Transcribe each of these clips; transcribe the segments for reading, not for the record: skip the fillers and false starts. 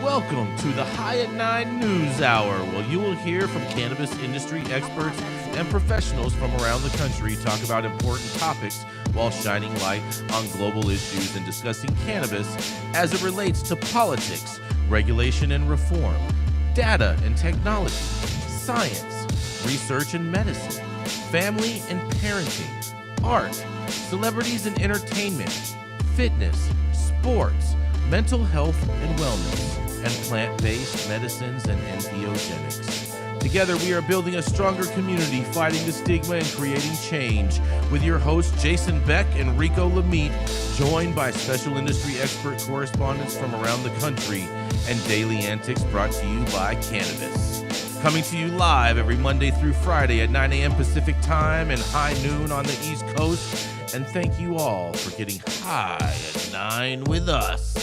Welcome to the High at 9 News Hour, where you will hear from cannabis industry experts and professionals from around the country talk about important topics while shining light on global issues and discussing cannabis as it relates to politics, regulation and reform, data and technology, science, research and medicine, family and parenting, art, celebrities and entertainment, fitness, sports, mental health and wellness, and plant-based medicines and entheogenics. Together, we are building a stronger community, fighting the stigma and creating change. With your hosts, Jason Beck and Rico Lamitte, joined by special industry expert correspondents from around the country, and daily antics brought to you by Cannabis. Coming to you live every Monday through Friday at 9 a.m. Pacific Time and high noon on the East Coast. And thank you all for getting high at 9 with us.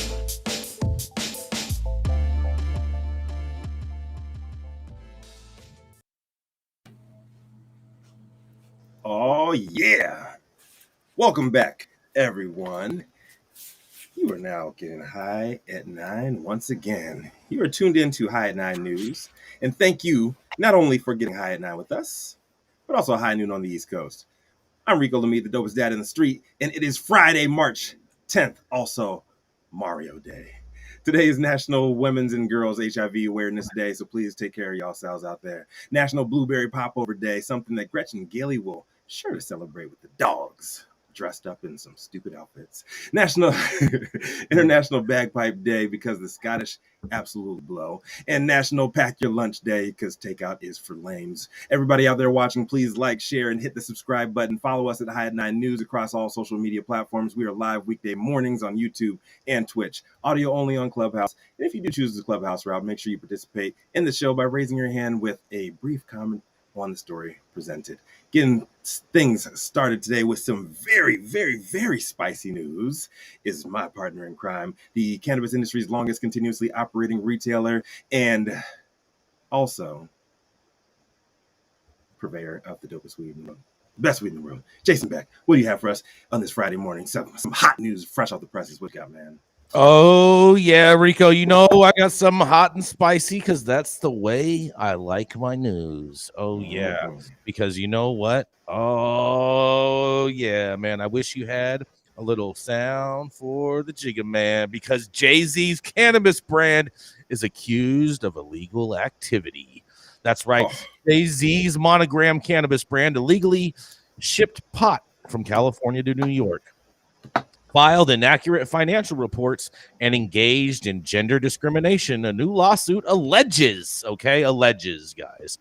Oh, yeah. Welcome back, everyone. You are now getting high at 9 once again. You are tuned into High at 9 News. And thank you not only for getting high at 9 with us, but also high noon on the East Coast. I'm Rico Lamitte, the dopest dad in the street, and it is Friday, March 10th, also Mario Day. Today is National Women's and Girls HIV Awareness Day, so please take care of y'allselves out there. National Blueberry Popover Day, something that Gretchen Gailey will sure to celebrate with the dogs, dressed up in some stupid outfits. National International Bagpipe Day, because the Scottish absolutely blow. And National Pack Your Lunch Day, because takeout is for lames. Everybody out there watching, please like, share, and hit the subscribe button. Follow us at High at 9 News across all social media platforms. We are live weekday mornings on YouTube and Twitch. Audio only on Clubhouse. And if you do choose the Clubhouse route, make sure you participate in the show by raising your hand with a brief comment on the story presented. Getting things started today with some very, very, very spicy news is my partner in crime, the cannabis industry's longest continuously operating retailer and also purveyor of the dopest weed in the world, best weed in the world. Jason Beck, what do you have for us on this Friday morning? Some hot news fresh off the presses. What you got, man? Oh, yeah, Rico, you know I got some hot and spicy because that's the way I like my news. Oh, yeah, because you know what? Oh, yeah, man, I wish you had a little sound for the Jigga Man because Jay-Z's cannabis brand is accused of illegal activity. That's right. Jay-Z's Monogram cannabis brand illegally shipped pot from California to New York, filed inaccurate financial reports, and engaged in gender discrimination. A new lawsuit alleges, guys.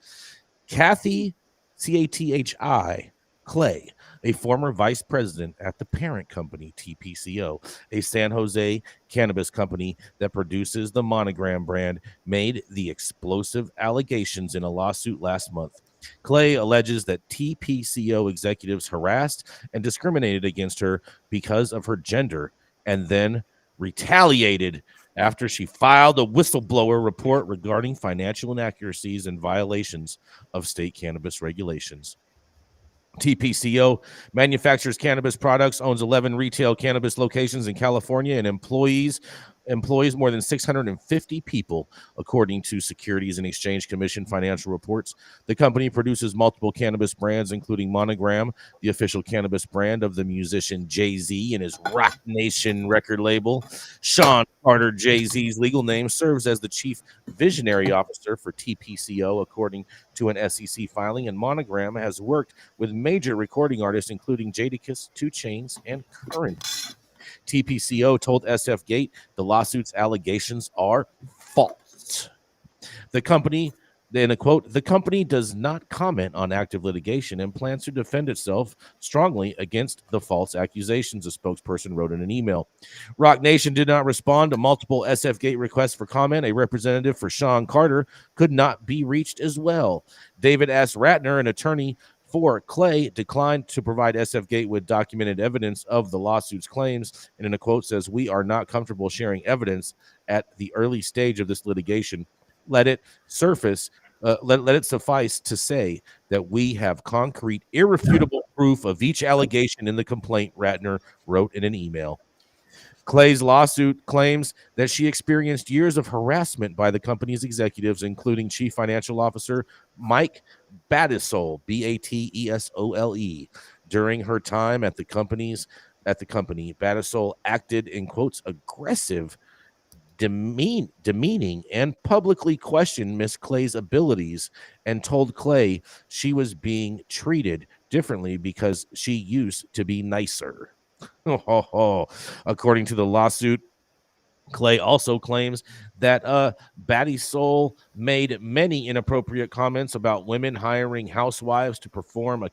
Kathy, C-A-T-H-I, Clay, a former vice president at the parent company, TPCO, a San Jose cannabis company that produces the Monogram brand, made the explosive allegations in a lawsuit last month. Clay alleges that TPCO executives harassed and discriminated against her because of her gender and then retaliated after she filed a whistleblower report regarding financial inaccuracies and violations of state cannabis regulations. TPCO manufactures cannabis products, owns 11 retail cannabis locations in California, and employs more than 650 people, according to Securities and Exchange Commission financial reports. The company produces multiple cannabis brands, including Monogram, the official cannabis brand of the musician Jay-Z and his Rock Nation record label. Sean Carter, Jay-Z's legal name, serves as the chief visionary officer for TPCO, according to an SEC filing, and Monogram has worked with major recording artists, including Jadakiss, 2 Chainz, and Current. TPCO told SF Gate the lawsuit's allegations are false. The company, in a quote, the company does not comment on active litigation and plans to defend itself strongly against the false accusations, a spokesperson wrote in an email. Rock Nation did not respond to multiple SF Gate requests for comment. A representative for Sean Carter could not be reached as well. David S. Ratner, an attorney for Clay, declined to provide SF Gate with documented evidence of the lawsuit's claims, and in a quote says, "We are not comfortable sharing evidence at the early stage of this litigation. Let it surface. Let it suffice to say that we have concrete, irrefutable proof of each allegation in the complaint," Ratner wrote in an email. Clay's lawsuit claims that she experienced years of harassment by the company's executives, including Chief Financial Officer Mike Batesole, Batesole. During her time at the company, Batesole acted in quotes aggressive, demeaning, and publicly questioned Miss Clay's abilities and told Clay she was being treated differently because she used to be nicer. According to the lawsuit, Clay also claims that Batesole made many inappropriate comments about women hiring housewives to perform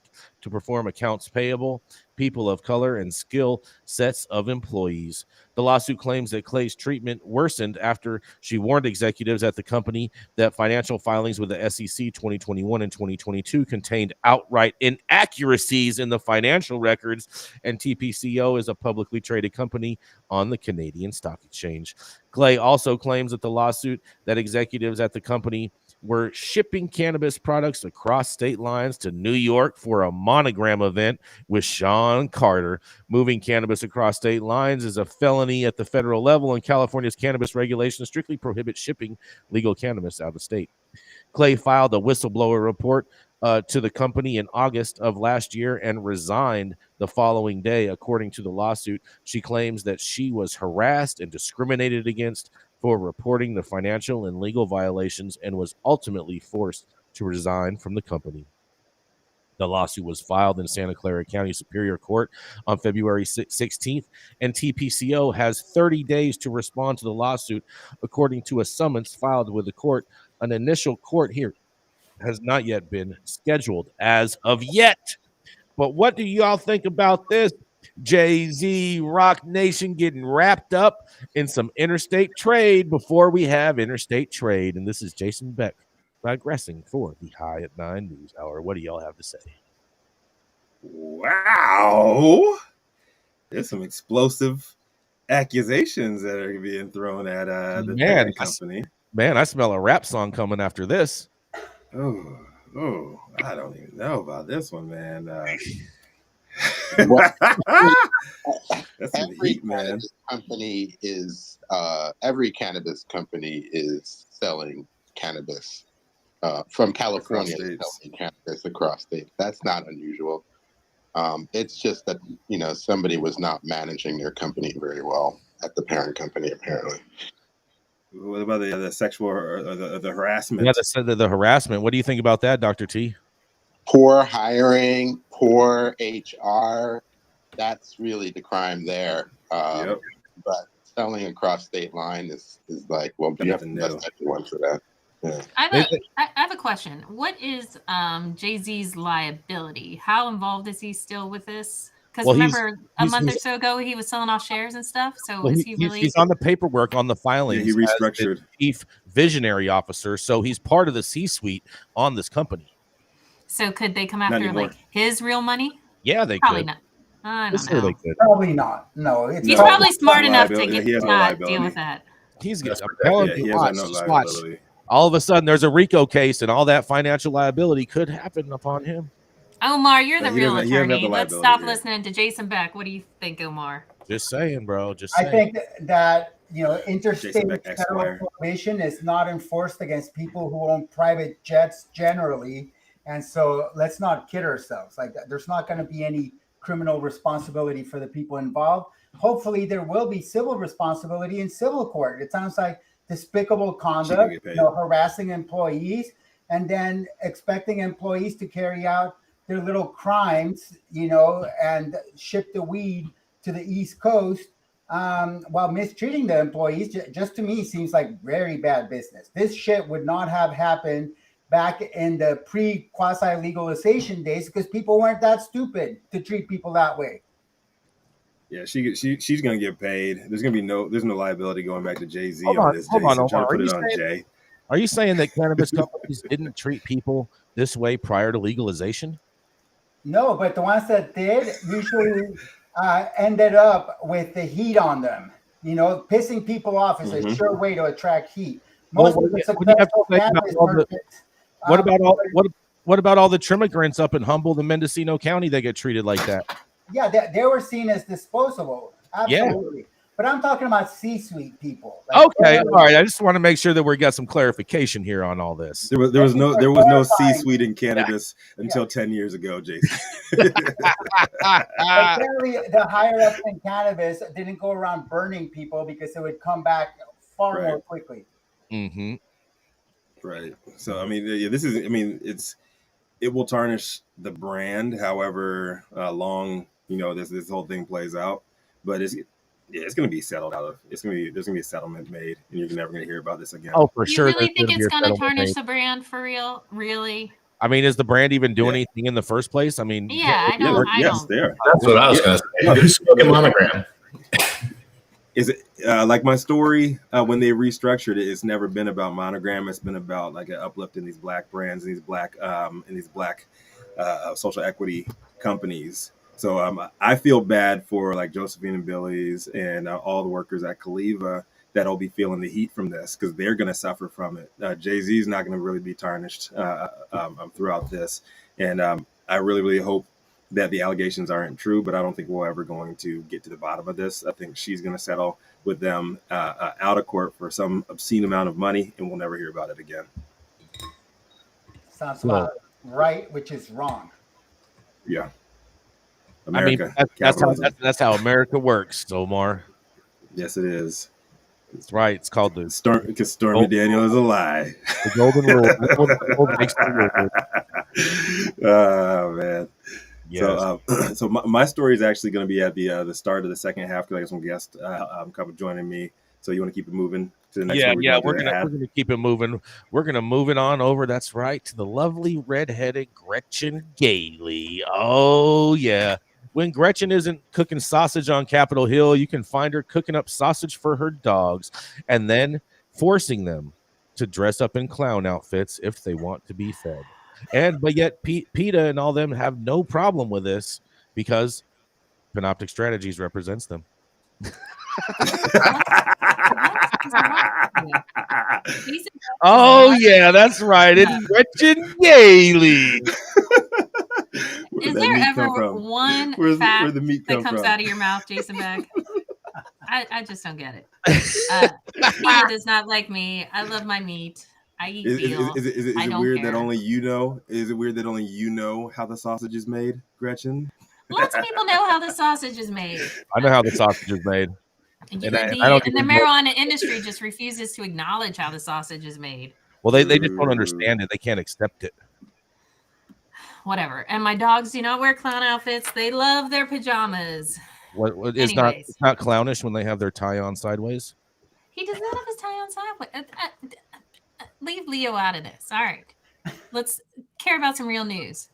accounts payable, people of color, and skill sets of employees. The lawsuit claims that Clay's treatment worsened after she warned executives at the company that financial filings with the SEC 2021 and 2022 contained outright inaccuracies in the financial records, and TPCO is a publicly traded company on the Canadian Stock Exchange. Clay also claims that the lawsuit that executives at the company were shipping cannabis products across state lines to New York for a monogram event with Sean Carter. Moving cannabis across state lines is a felony at the federal level, and California's cannabis regulations strictly prohibit shipping legal cannabis out of state. Clay filed a whistleblower report to the company in August of last year and resigned the following day. According to the lawsuit, she claims that she was harassed and discriminated against for reporting the financial and legal violations and was ultimately forced to resign from the company. The lawsuit was filed in Santa Clara County Superior Court on February 16th, and TPCO has 30 days to respond to the lawsuit. According to a summons filed with the court, an initial court hearing has not yet been scheduled as of yet. But what do y'all think about this? Jay-Z, Rock Nation getting wrapped up in some interstate trade before we have interstate trade. And this is Jason Beck digressing for the High at 9 News Hour. What do y'all have to say? Wow. There's some explosive accusations that are being thrown at the parent company. I smell a rap song coming after this. Oh, I don't even know about this one, man. That's some heat, man. Every cannabis company is selling cannabis from California, selling cannabis across states. That's not unusual. It's just that somebody was not managing their company very well at the parent company, apparently. What about the sexual or the harassment? Yeah, the harassment. What do you think about that, Dr. T? Poor hiring, poor HR. That's really the crime there. Yep. But selling across state line is like, well, you have to invest everyone for that. Yeah. I have a question. What is Jay-Z's liability? How involved is he still with this? Because remember, a month or so ago, he was selling off shares and stuff. So is he really? He's on the paperwork on the filings. Yeah, he restructured. As the chief visionary officer, so he's part of the C-suite on this company. So could they come after like his real money? Yeah, they probably could. Not. I don't know. They could. Probably not. No, he's probably smart enough to deal with that. He's good. Watch. All of a sudden, there's a RICO case, and all that financial liability could happen upon him. Omar, you're the real attorney. Let's stop listening to Jason Beck. What do you think, Omar? Just saying, bro. Just saying. I think that interstate federal prohibition is not enforced against people who own private jets generally, and so let's not kid ourselves. Like, there's not going to be any criminal responsibility for the people involved. Hopefully, there will be civil responsibility in civil court. It sounds like despicable conduct, harassing employees, and then expecting employees to carry out their little crimes, and ship the weed to the East Coast while mistreating the employees. Just to me seems like very bad business. This shit would not have happened back in the pre-quasi legalization days because people weren't that stupid to treat people that way. Yeah, she's gonna get paid. There's no liability going back to Jay-Z on this. Hold on, Omar. Are you saying that cannabis companies didn't treat people this way prior to legalization? No, but the ones that did usually ended up with the heat on them. Pissing people off is a sure way to attract heat. Most of the successful cannabis markets. What about all the trimmigrants up in Humboldt and Mendocino County that get treated like that? Yeah, they were seen as disposable. Absolutely. But I'm talking about C-suite people. Like, okay, all right. I just want to make sure that we got some clarification here on all this. There was no C-suite in cannabis until 10 years ago, Jason. Apparently, the higher ups in cannabis didn't go around burning people because it would come back far more quickly. Mm-hmm. Right. So I mean, it will tarnish the brand, however long this whole thing plays out. But it's going to be settled out of. There's going to be a settlement made, and you're never going to hear about this again. Oh, for sure. You really think it's going to tarnish the brand for real? Really? I mean, is the brand even doing anything in the first place? I mean, I don't. That's what I was going to say. Who's smoking monogram? Is it like my story when they restructured it? It's never been about monogram. It's been about like an uplift in these black brands and these black social equity companies. So I feel bad for like Josephine and Billy's and all the workers at Caliva that'll be feeling the heat from this because they're going to suffer from it. Jay-Z is not going to really be tarnished throughout this, and I really, really hope that the allegations aren't true, but I don't think we're ever going to get to the bottom of this. I think she's going to settle with them out of court for some obscene amount of money, and we'll never hear about it again. Sounds about right, which is wrong. Yeah. America. I mean, that's how America works, Omar. Yes, it is. That's right. It's called the because Stormy Daniel is a lie. The golden rule. Oh man. Yes. So my story is actually going to be at the start of the second half because I got some guests joining me. So you want to keep it moving to the next one? We're gonna keep it moving. We're gonna move it on over. That's right, to the lovely redheaded Gretchen Gailey. Oh yeah. When Gretchen isn't cooking sausage on Capitol Hill, you can find her cooking up sausage for her dogs and then forcing them to dress up in clown outfits if they want to be fed. But yet PETA and all them have no problem with this because Panoptic Strategies represents them. Oh yeah, that's right. It's Gretchen Gailey. Is there ever one fact that comes out of your mouth, Jason Beck? I just don't get it. PETA does not like me. I love my meat. I eat veal. Is it weird that only you know? Is it weird that only you know how the sausage is made, Gretchen? Lots of people know how the sausage is made. I know how the sausage is made. And the marijuana industry just refuses to acknowledge how the sausage is made. Well, they just don't understand it. They can't accept it. Whatever. And my dogs do not wear clown outfits. They love their pajamas. It's not clownish when they have their tie on sideways? He does not have his tie on sideways. Leave Leo out of this. All right. Let's care about some real news.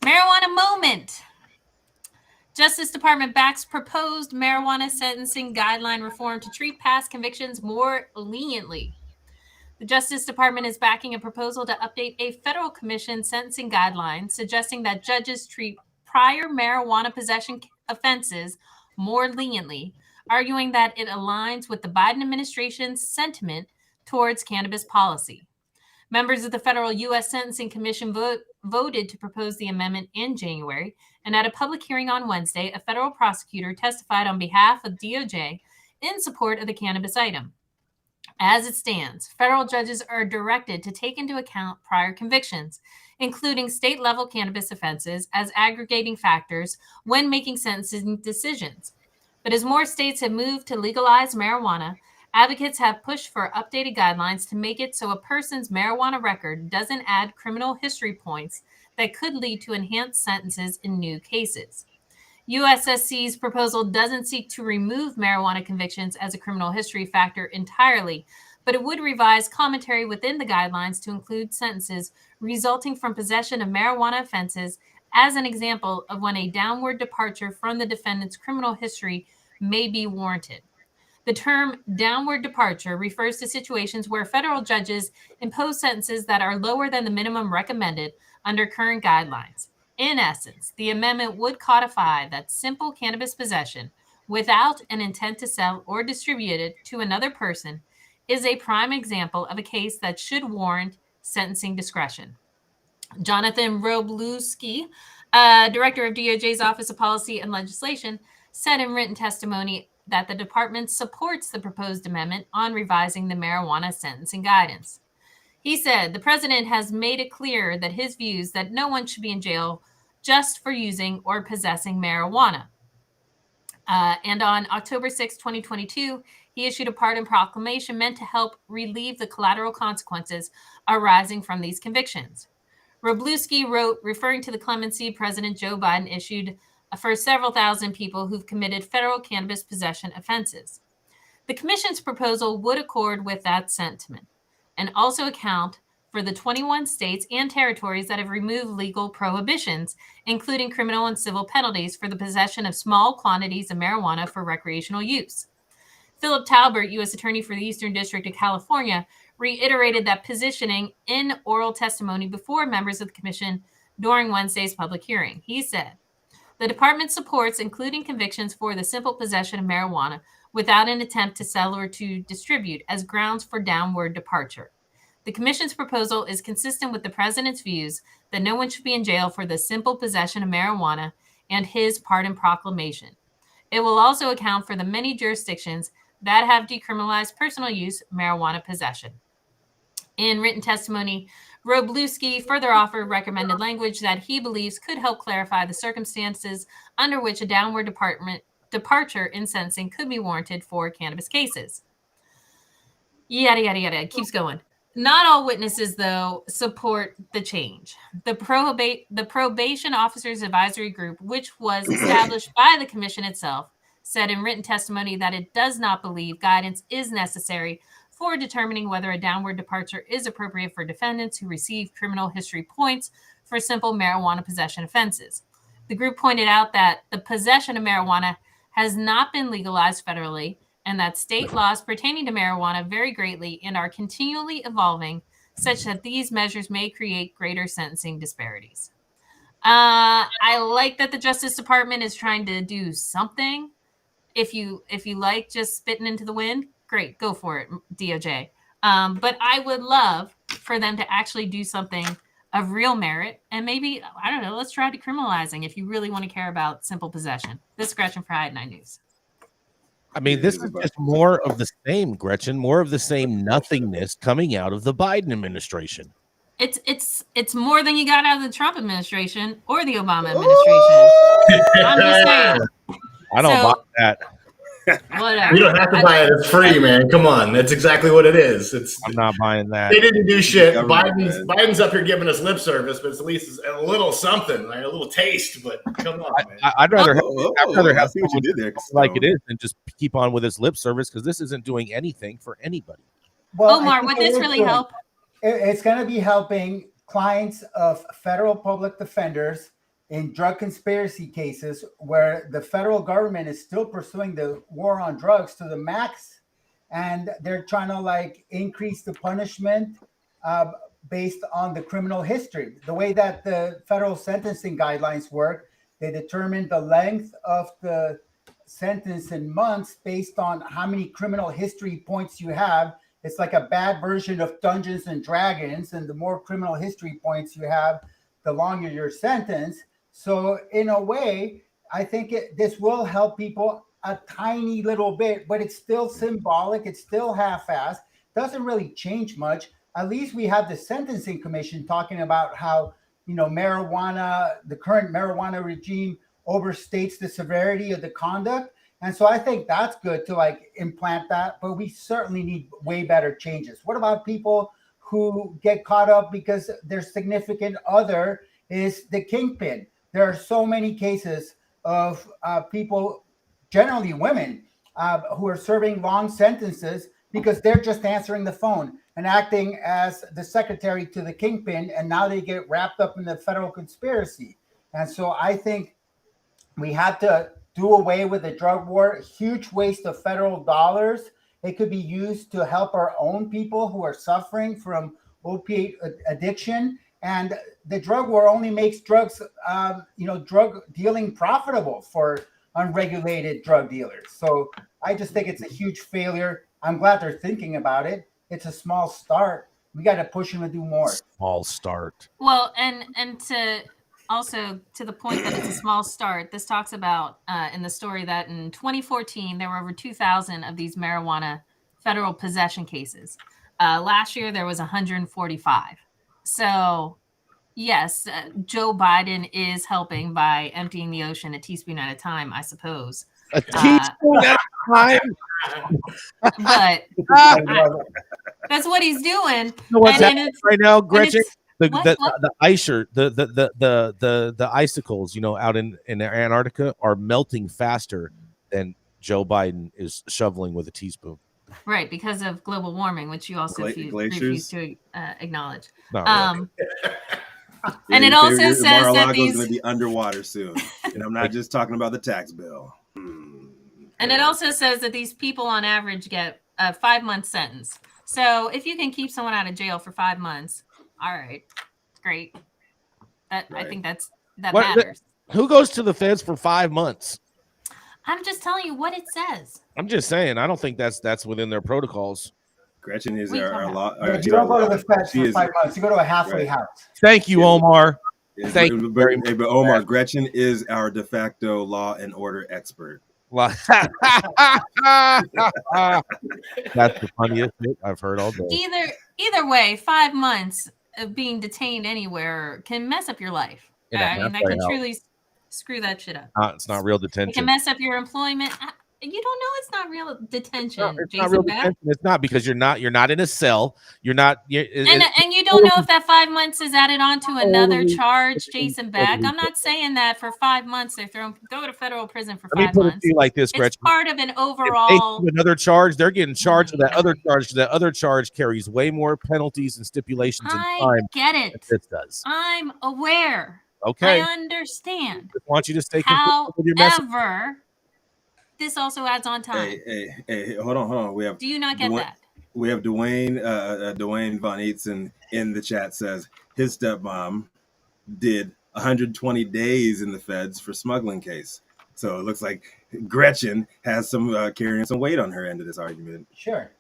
Marijuana moment. Justice Department backs proposed marijuana sentencing guideline reform to treat past convictions more leniently. The Justice Department is backing a proposal to update a federal commission sentencing guideline suggesting that judges treat prior marijuana possession offenses more leniently, arguing that it aligns with the Biden administration's sentiment towards cannabis policy. Members of the federal U.S. Sentencing Commission voted to propose the amendment in January, and at a public hearing on Wednesday, a federal prosecutor testified on behalf of DOJ in support of the cannabis item. As it stands, federal judges are directed to take into account prior convictions, including state-level cannabis offenses, as aggregating factors when making sentencing decisions. But as more states have moved to legalize marijuana, advocates have pushed for updated guidelines to make it so a person's marijuana record doesn't add criminal history points that could lead to enhanced sentences in new cases. USSC's proposal doesn't seek to remove marijuana convictions as a criminal history factor entirely, but it would revise commentary within the guidelines to include sentences resulting from possession of marijuana offenses as an example of when a downward departure from the defendant's criminal history may be warranted. The term downward departure refers to situations where federal judges impose sentences that are lower than the minimum recommended under current guidelines. In essence, the amendment would codify that simple cannabis possession without an intent to sell or distribute it to another person is a prime example of a case that should warrant sentencing discretion. Jonathan Wroblewski, director of DOJ's Office of Policy and Legislation, said in written testimony that the department supports the proposed amendment on revising the marijuana sentencing guidance. He said, the president has made it clear that his views that no one should be in jail just for using or possessing marijuana. And on October 6, 2022, he issued a pardon proclamation meant to help relieve the collateral consequences arising from these convictions. Wroblewski wrote, referring to the clemency President Joe Biden issued for several thousand people who've committed federal cannabis possession offenses. The commission's proposal would accord with that sentiment and also account for the 21 states and territories that have removed legal prohibitions, including criminal and civil penalties for the possession of small quantities of marijuana for recreational use. Philip Talbert, U.S. Attorney for the Eastern District of California, reiterated that positioning in oral testimony before members of the commission during Wednesday's public hearing. He said, the department supports including convictions for the simple possession of marijuana without an attempt to sell or to distribute as grounds for downward departure. The commission's proposal is consistent with the president's views that no one should be in jail for the simple possession of marijuana and his pardon proclamation. It will also account for the many jurisdictions that have decriminalized personal use marijuana possession. In written testimony, Wroblewski further offered recommended language that he believes could help clarify the circumstances under which a downward departure in sentencing could be warranted for cannabis cases. Yada, yada, yada. It keeps going. Not all witnesses, though, support the change. The Probation Officers Advisory Group, which was established by the commission itself, said in written testimony that it does not believe guidance is necessary for determining whether a downward departure is appropriate for defendants who receive criminal history points for simple marijuana possession offenses. The group pointed out that the possession of marijuana has not been legalized federally and that state laws pertaining to marijuana vary greatly and are continually evolving, such that these measures may create greater sentencing disparities. I like that the Justice Department is trying to do something. If you like just spitting into the wind, great, go for it, DOJ. But I would love for them to actually do something of real merit, and maybe, I don't know, let's try decriminalizing if you really want to care about simple possession. This is Gretchen for High at 9 News. I mean, this is just more of the same, Gretchen, more of the same nothingness coming out of the Biden administration. It's more than you got out of the Trump administration or the Obama administration. I'm just saying. I don't buy that. Whatever. You don't have to buy it. It's free, man. Come on. That's exactly what it is. I'm not buying that. They didn't do shit. Biden's up here giving us lip service, but at least it's a little something, like a little taste. But come on, man. I'd rather have what you did there, like it is than just keep on with his lip service, because this isn't doing anything for anybody. Well, Omar, would this really help? It's going to be helping clients of federal public defenders in drug conspiracy cases where the federal government is still pursuing the war on drugs to the max, and they're trying to increase the punishment based on the criminal history. The way that the federal sentencing guidelines work, they determine the length of the sentence in months based on how many criminal history points you have. It's like a bad version of Dungeons and Dragons, and the more criminal history points you have, the longer your sentence. So in a way, I think this will help people a tiny little bit, but it's still symbolic. It's still half-assed. Doesn't really change much. At least we have the Sentencing Commission talking about how, marijuana, the current marijuana regime overstates the severity of the conduct. And so I think that's good to implant that, but we certainly need way better changes. What about people who get caught up because their significant other is the kingpin? There are so many cases of people, generally women, who are serving long sentences because they're just answering the phone and acting as the secretary to the kingpin, and now they get wrapped up in the federal conspiracy. And so I think we have to do away with the drug war, huge waste of federal dollars. It could be used to help our own people who are suffering from opiate addiction. And the drug war only makes drug dealing profitable for unregulated drug dealers. So I just think it's a huge failure. I'm glad they're thinking about it. It's a small start. We got to push them to do more. Small start. Well, and to also, to the point that it's a small start, this talks about in the story that in 2014, there were over 2,000 of these marijuana federal possession cases. Last year, there was 145. So, yes, Joe Biden is helping by emptying the ocean a teaspoon at a time, I suppose. A teaspoon at a time? But that's what he's doing. You know what's And happening right now, Gretchen? The icicles, out in Antarctica are melting faster than Joe Biden is shoveling with a teaspoon. Right, because of global warming, which you also refuse to acknowledge. Really. And it also says that these going to be underwater soon, and I'm not just talking about the tax bill. And it also says that these people on average get a 5-month sentence. So if you can keep someone out of jail for 5 months, all right, great. I think that matters. Who goes to the feds for 5 months? I'm just telling you what it says. I'm just saying. I don't think that's within their protocols. Gretchen is our law. You don't go to the feds for 5 months. You go to a halfway house. Thank you, Omar. Thank you. But Omar, Gretchen is our de facto law and order expert. That's the funniest bit I've heard all day. Either way, 5 months of being detained anywhere can mess up your life. I mean, that can truly screw that shit up. It's not real detention. It can mess up your employment. You don't know it's not real detention. It's not real detention. It's not, because you're not in a cell. And you don't know if that 5 months is added on to another charge, Jason Beck. I'm not saying that for 5 months they're go to federal prison for 5 months. Let me put it to you like this, Gretchen. It's part of an overall. Another charge, they're getting charged with that other charge. That other charge carries way more penalties and stipulations and time. I get it. This does. I'm aware. Okay. I understand. I want you to stay consistent with your message. However, this also adds on time. Hey, hold on. Do you not get that? We have Dwayne Von Eatson in the chat says his stepmom did 120 days in the feds for smuggling case. So it looks like Gretchen has some carrying some weight on her end of this argument. Sure.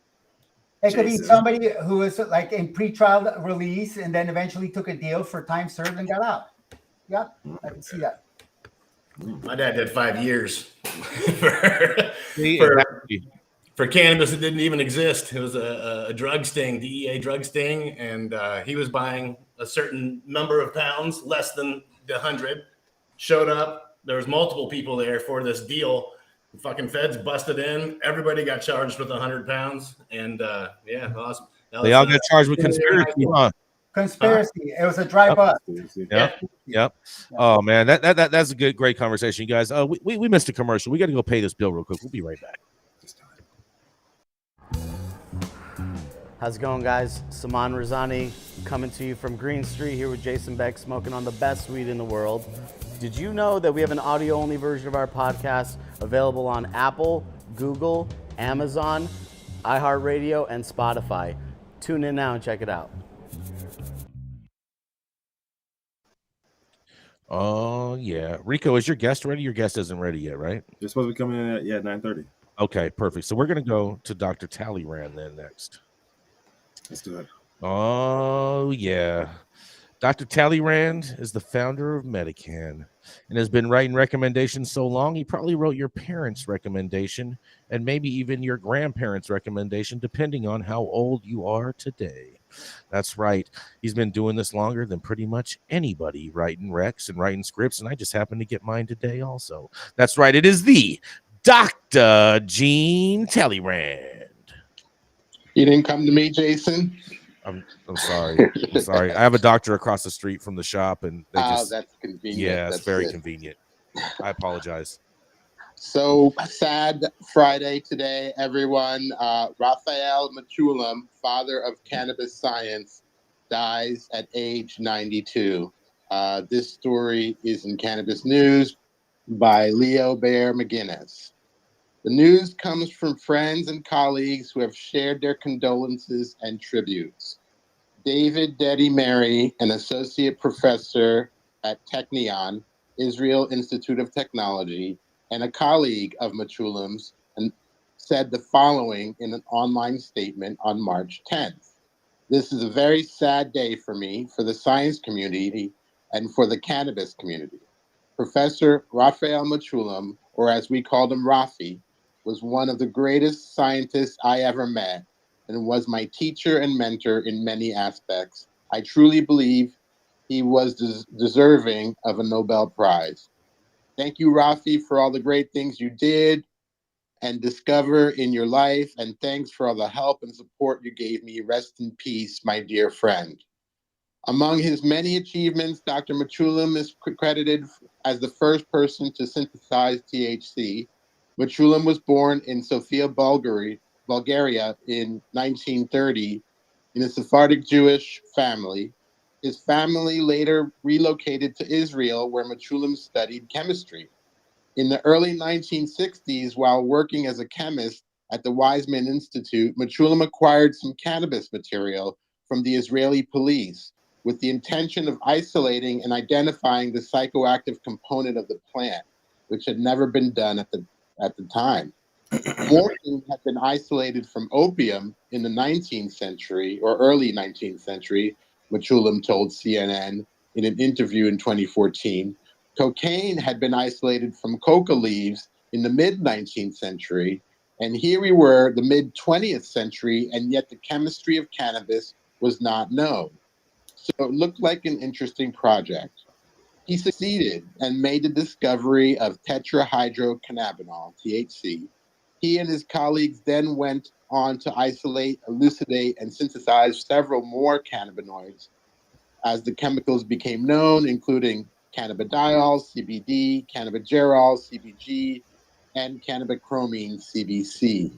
It could be somebody who is like in pretrial release and then eventually took a deal for time served and got out. Yep, I can see that. My dad did 5 years for cannabis that didn't even exist. It was a drug sting, DEA drug sting, and he was buying a certain number of pounds, less than the 100. Showed up. There was multiple people there for this deal. The fucking feds busted in. Everybody got charged with 100 pounds, and awesome. They all got charged with conspiracy, huh? Conspiracy. It was a dry bust. Yep. Oh man, that's a great conversation, you guys. We missed a commercial. We got to go pay this bill real quick. We'll be right back. How's it going, guys? Saman Razani coming to you from Green Street here with Jason Beck, smoking on the best weed in the world. Did you know that we have an audio-only version of our podcast available on Apple, Google, Amazon, iHeartRadio, and Spotify? Tune in now and check it out. Oh, yeah. Rico, is your guest ready? Your guest isn't ready yet, right? You're supposed to be coming in at 9:30. Okay, perfect. So we're going to go to Dr. Talleyrand then next. Let's do it. Oh, yeah. Dr. Talleyrand is the founder of Medican and has been writing recommendations so long, he probably wrote your parents' recommendation and maybe even your grandparents' recommendation, depending on how old you are today. That's right. He's been doing this longer than pretty much anybody writing recs and writing scripts, and I just happened to get mine today also. That's right. It is the Dr. Gene Talleyrand. You didn't come to me, Jason? I'm sorry. I'm sorry. I have a doctor across the street from the shop, and they just... that's convenient. Yeah, it's that's very good. Convenient. I apologize. So sad Friday today, everyone. Raphael Mechoulam, father of cannabis science, dies at age 92. This story is in Cannabis News by Leo Bear McGinnis. The news comes from friends and colleagues who have shared their condolences and tributes. David Dedi Mary, an associate professor at Technion, Israel Institute of Technology, and a colleague of Mechoulam's, and said the following in an online statement on March 10th. This is a very sad day for me, for the science community, and for the cannabis community. Professor Raphael Mechoulam, or as we called him, Rafi, was one of the greatest scientists I ever met and was my teacher and mentor in many aspects. I truly believe he was deserving of a Nobel Prize. Thank you, Rafi, for all the great things you did and discover in your life, and thanks for all the help and support you gave me. Rest in peace, my dear friend. Among his many achievements, Dr. Mechoulam is credited as the first person to synthesize THC. Mechoulam was born in Sofia, Bulgaria in 1930 in a Sephardic Jewish family. His family later relocated to Israel, where Mechoulam studied chemistry. In the early 1960s, while working as a chemist at the Weizmann Institute, Mechoulam acquired some cannabis material from the Israeli police with the intention of isolating and identifying the psychoactive component of the plant, which had never been done at the time. Morphine had been isolated from opium in the 19th century or early 19th century, Mechoulam told CNN in an interview in 2014. Cocaine had been isolated from coca leaves in the mid-19th century, and here we were, the mid-20th century, and yet the chemistry of cannabis was not known. So it looked like an interesting project. He succeeded and made the discovery of tetrahydrocannabinol, THC. He and his colleagues then went on to isolate, elucidate, and synthesize several more cannabinoids as the chemicals became known, including cannabidiol, CBD, cannabigerol, CBG, and cannabichromene, CBC.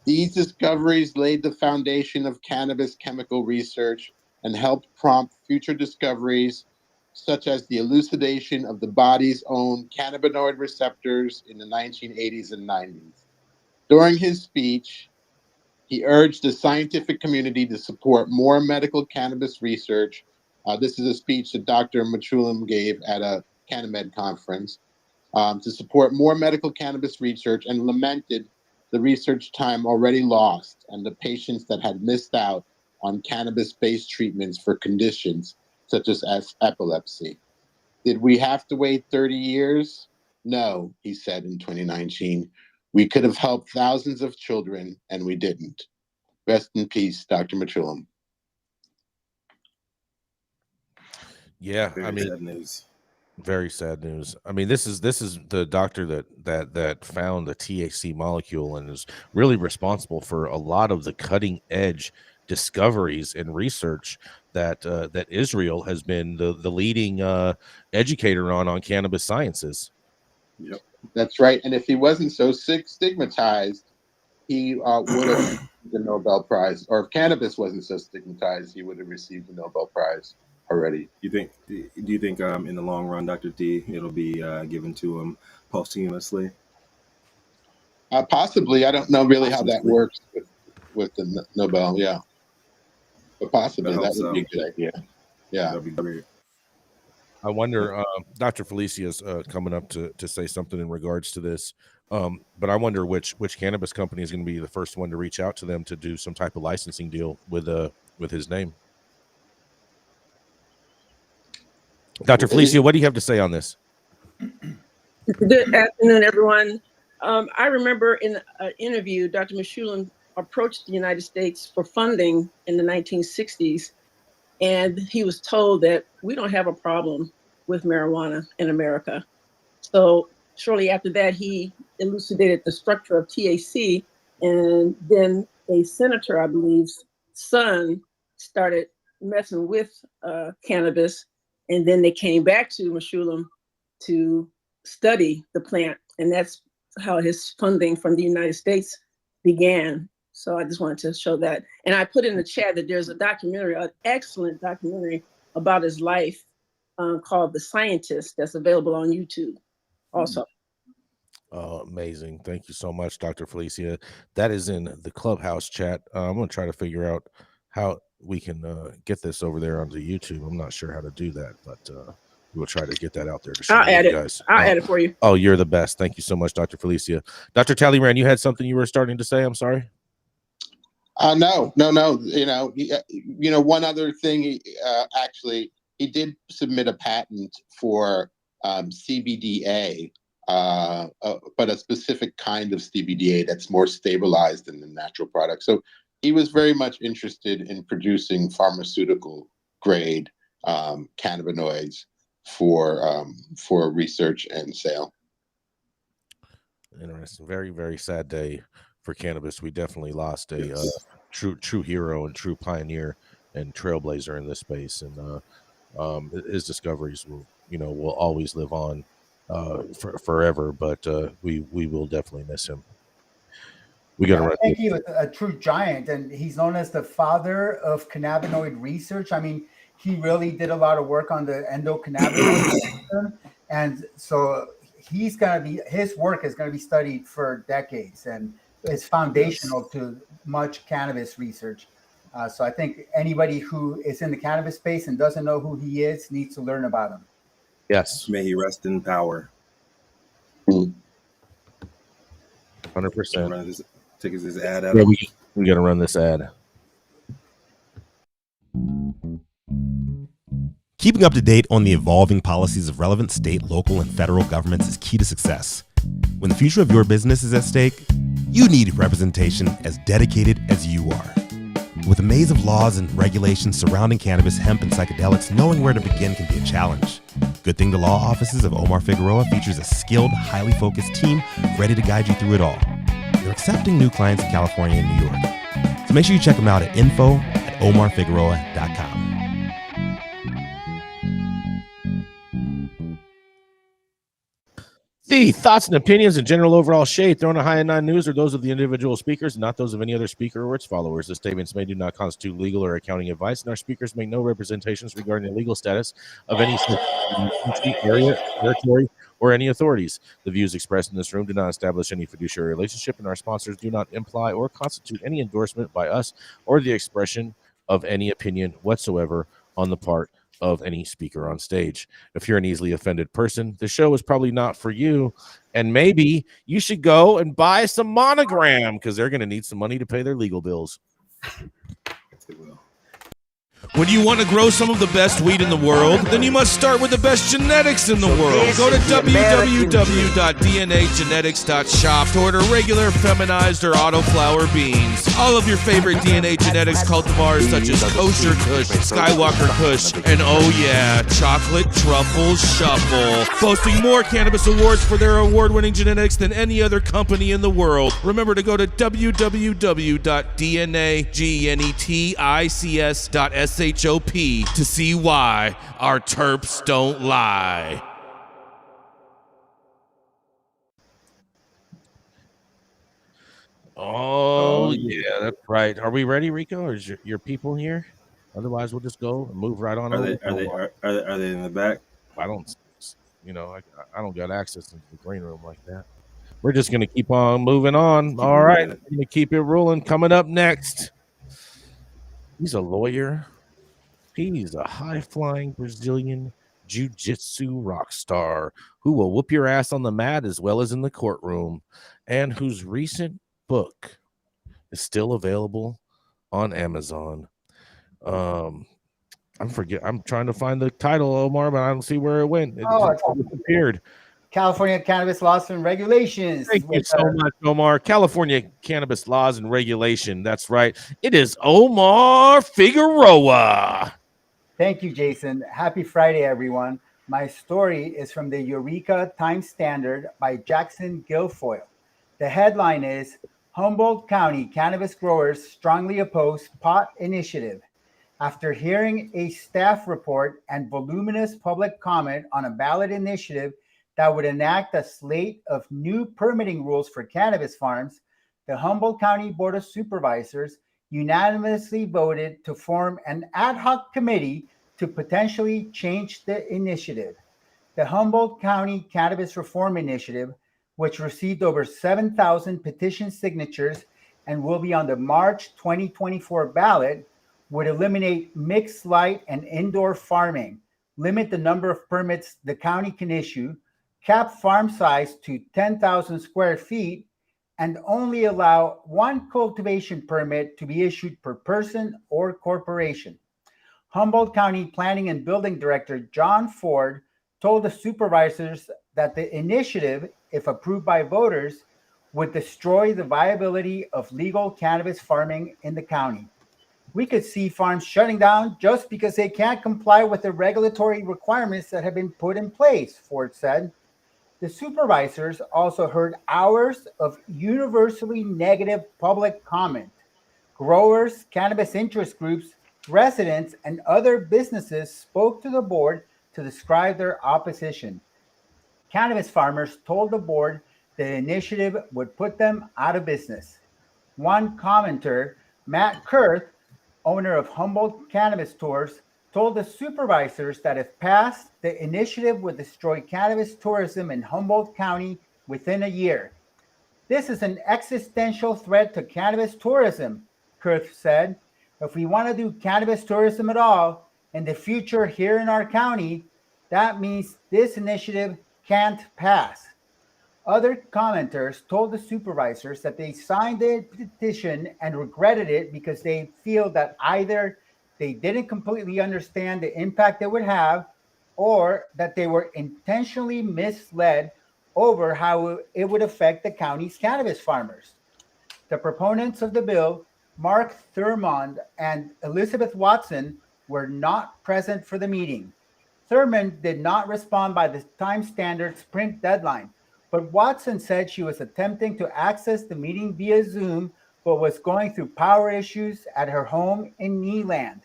These discoveries laid the foundation of cannabis chemical research and helped prompt future discoveries, such as the elucidation of the body's own cannabinoid receptors in the 1980s and 90s. During his speech, he urged the scientific community to support more medical cannabis research. This is a speech that Dr. Mechoulam gave at a CannaMed conference, to support more medical cannabis research, and lamented the research time already lost and the patients that had missed out on cannabis-based treatments for conditions such as epilepsy. Did we have to wait 30 years? No, he said in 2019. We could have helped thousands of children, and we didn't. Rest in peace, Dr. Mechoulam. Yeah, Very sad news. Very sad news. I mean, this is the doctor that found the THC molecule and is really responsible for a lot of the cutting edge discoveries and research that that Israel has been the leading educator on cannabis sciences. Yep, that's right. And if he wasn't so stigmatized, he would have received the Nobel Prize. Or if cannabis wasn't so stigmatized, he would have received the Nobel Prize already. Do you think in the long run, Dr. D, it'll be given to him posthumously? Possibly. I don't know really how that works with the Nobel. Yeah, but possibly that would be a good idea. Yeah. That'd be great. I wonder, Dr. Felicia's coming up to say something in regards to this, but I wonder which cannabis company is going to be the first one to reach out to them to do some type of licensing deal with his name. Dr. Felicia, what do you have to say on this? Good afternoon, everyone. I remember in an interview, Dr. Mechoulam approached the United States for funding in the 1960s, and he was told that we don't have a problem with marijuana in America. So shortly after that, he elucidated the structure of THC, and then a senator, I believe's son, started messing with cannabis, and then they came back to Mechoulam to study the plant, and that's how his funding from the United States began. So I just wanted to show that. And I put in the chat that there's a documentary, an excellent documentary about his life called The Scientist, that's available on YouTube also. Oh, amazing. Thank you so much, Dr. Felicia. That is in the Clubhouse chat. I'm going to try to figure out how we can get this over there onto YouTube. I'm not sure how to do that, but we'll try to get that out there to show you guys. I'll add it for you. Oh, you're the best. Thank you so much, Dr. Felicia. Dr. Talleyrand, you had something you were starting to say? I'm sorry. No. You know, one other thing, actually, submit a patent for CBDA, but a specific kind of CBDA that's more stabilized than the natural product. So he was very much interested in producing pharmaceutical grade cannabinoids for research and sale. Interesting. Very, very sad day for cannabis. We definitely lost a true hero and true pioneer and trailblazer in this space. And his discoveries will always live on forever. But we will definitely miss him. We got to run. I think he was a true giant, and he's known as the father of cannabinoid research. I mean, he really did a lot of work on the endocannabinoid system, and so his work is going to be studied for decades, and it's foundational to much cannabis research. So I think anybody who is in the cannabis space and doesn't know who he is needs to learn about him. Yes. May he rest in power. 100%. Take his ad out. Yeah, we got to run this ad. Keeping up to date on the evolving policies of relevant state, local, and federal governments is key to success. When the future of your business is at stake, you need representation as dedicated as you are. With a maze of laws and regulations surrounding cannabis, hemp, and psychedelics, knowing where to begin can be a challenge. Good thing the law offices of Omar Figueroa features a skilled, highly focused team ready to guide you through it all. They're accepting new clients in California and New York. So make sure you check them out at info@omarfigueroa.com. The thoughts and opinions and general overall shade thrown at High and 9 News are those of the individual speakers, not those of any other speaker or its followers. The statements made do not constitute legal or accounting advice, and our speakers make no representations regarding the legal status of any area, territory, or any authorities. The views expressed in this room do not establish any fiduciary relationship, and our sponsors do not imply or constitute any endorsement by us or the expression of any opinion whatsoever on the part of any speaker on stage. If you're an easily offended person, the show is probably not for you, and maybe you should go and buy some Monogram because they're going to need some money to pay their legal bills. When you want to grow some of the best weed in the world, then you must start with the best genetics in the world. Go to www.dnagenetics.shop to order regular, feminized, or autoflower beans. All of your favorite DNA genetics cultivars such as Kosher Kush, Skywalker Kush, and oh yeah, Chocolate Truffle Shuffle. Boasting more cannabis awards for their award-winning genetics than any other company in the world. Remember to go to www.dnagenetics.shop to see why our terps don't lie. Oh yeah, that's right. Are we ready, Rico? Or is your people here? Otherwise, we'll just go and move right on. Are they in the back? I don't got access into the green room like that. We're just gonna keep on moving on. All right, we're gonna keep it rolling. Coming up next, he's a lawyer. He's a high-flying Brazilian jiu-jitsu rock star who will whoop your ass on the mat as well as in the courtroom, and whose recent book is still available on Amazon. I'm trying to find the title, Omar, but I don't see where it went. It disappeared. California Cannabis Laws and Regulations. Thank you so much, Omar. California Cannabis Laws and Regulation. That's right. It is Omar Figueroa. Thank you, Jason. Happy Friday, everyone. My story is from the Eureka Times Standard by Jackson Guilfoyle. The headline is, Humboldt County cannabis growers strongly oppose pot initiative. After hearing a staff report and voluminous public comment on a ballot initiative that would enact a slate of new permitting rules for cannabis farms, the Humboldt County Board of Supervisors unanimously voted to form an ad hoc committee to potentially change the initiative. The Humboldt County Cannabis Reform Initiative, which received over 7,000 petition signatures and will be on the March 2024 ballot, would eliminate mixed light and indoor farming, limit the number of permits the county can issue, cap farm size to 10,000 square feet, and only allow one cultivation permit to be issued per person or corporation. Humboldt County Planning and Building Director John Ford told the supervisors that the initiative, if approved by voters, would destroy the viability of legal cannabis farming in the county. We could see farms shutting down just because they can't comply with the regulatory requirements that have been put in place, Ford said. The supervisors also heard hours of universally negative public comment. Growers, cannabis interest groups, residents, and other businesses spoke to the board to describe their opposition. Cannabis farmers told the board the initiative would put them out of business. One commenter, Matt Kurth, owner of Humboldt Cannabis Tours, told the supervisors that if passed, the initiative would destroy cannabis tourism in Humboldt County within a year. This is an existential threat to cannabis tourism, Kurth said. If we want to do cannabis tourism at all in the future here in our county, that means this initiative can't pass. Other commenters told the supervisors that they signed the petition and regretted it because they feel that either they didn't completely understand the impact it would have, or that they were intentionally misled over how it would affect the county's cannabis farmers. The proponents of the bill, Mark Thurmond and Elizabeth Watson, were not present for the meeting. Thurmond did not respond by the Time Standard's print deadline, but Watson said she was attempting to access the meeting via Zoom, but was going through power issues at her home in Kneeland.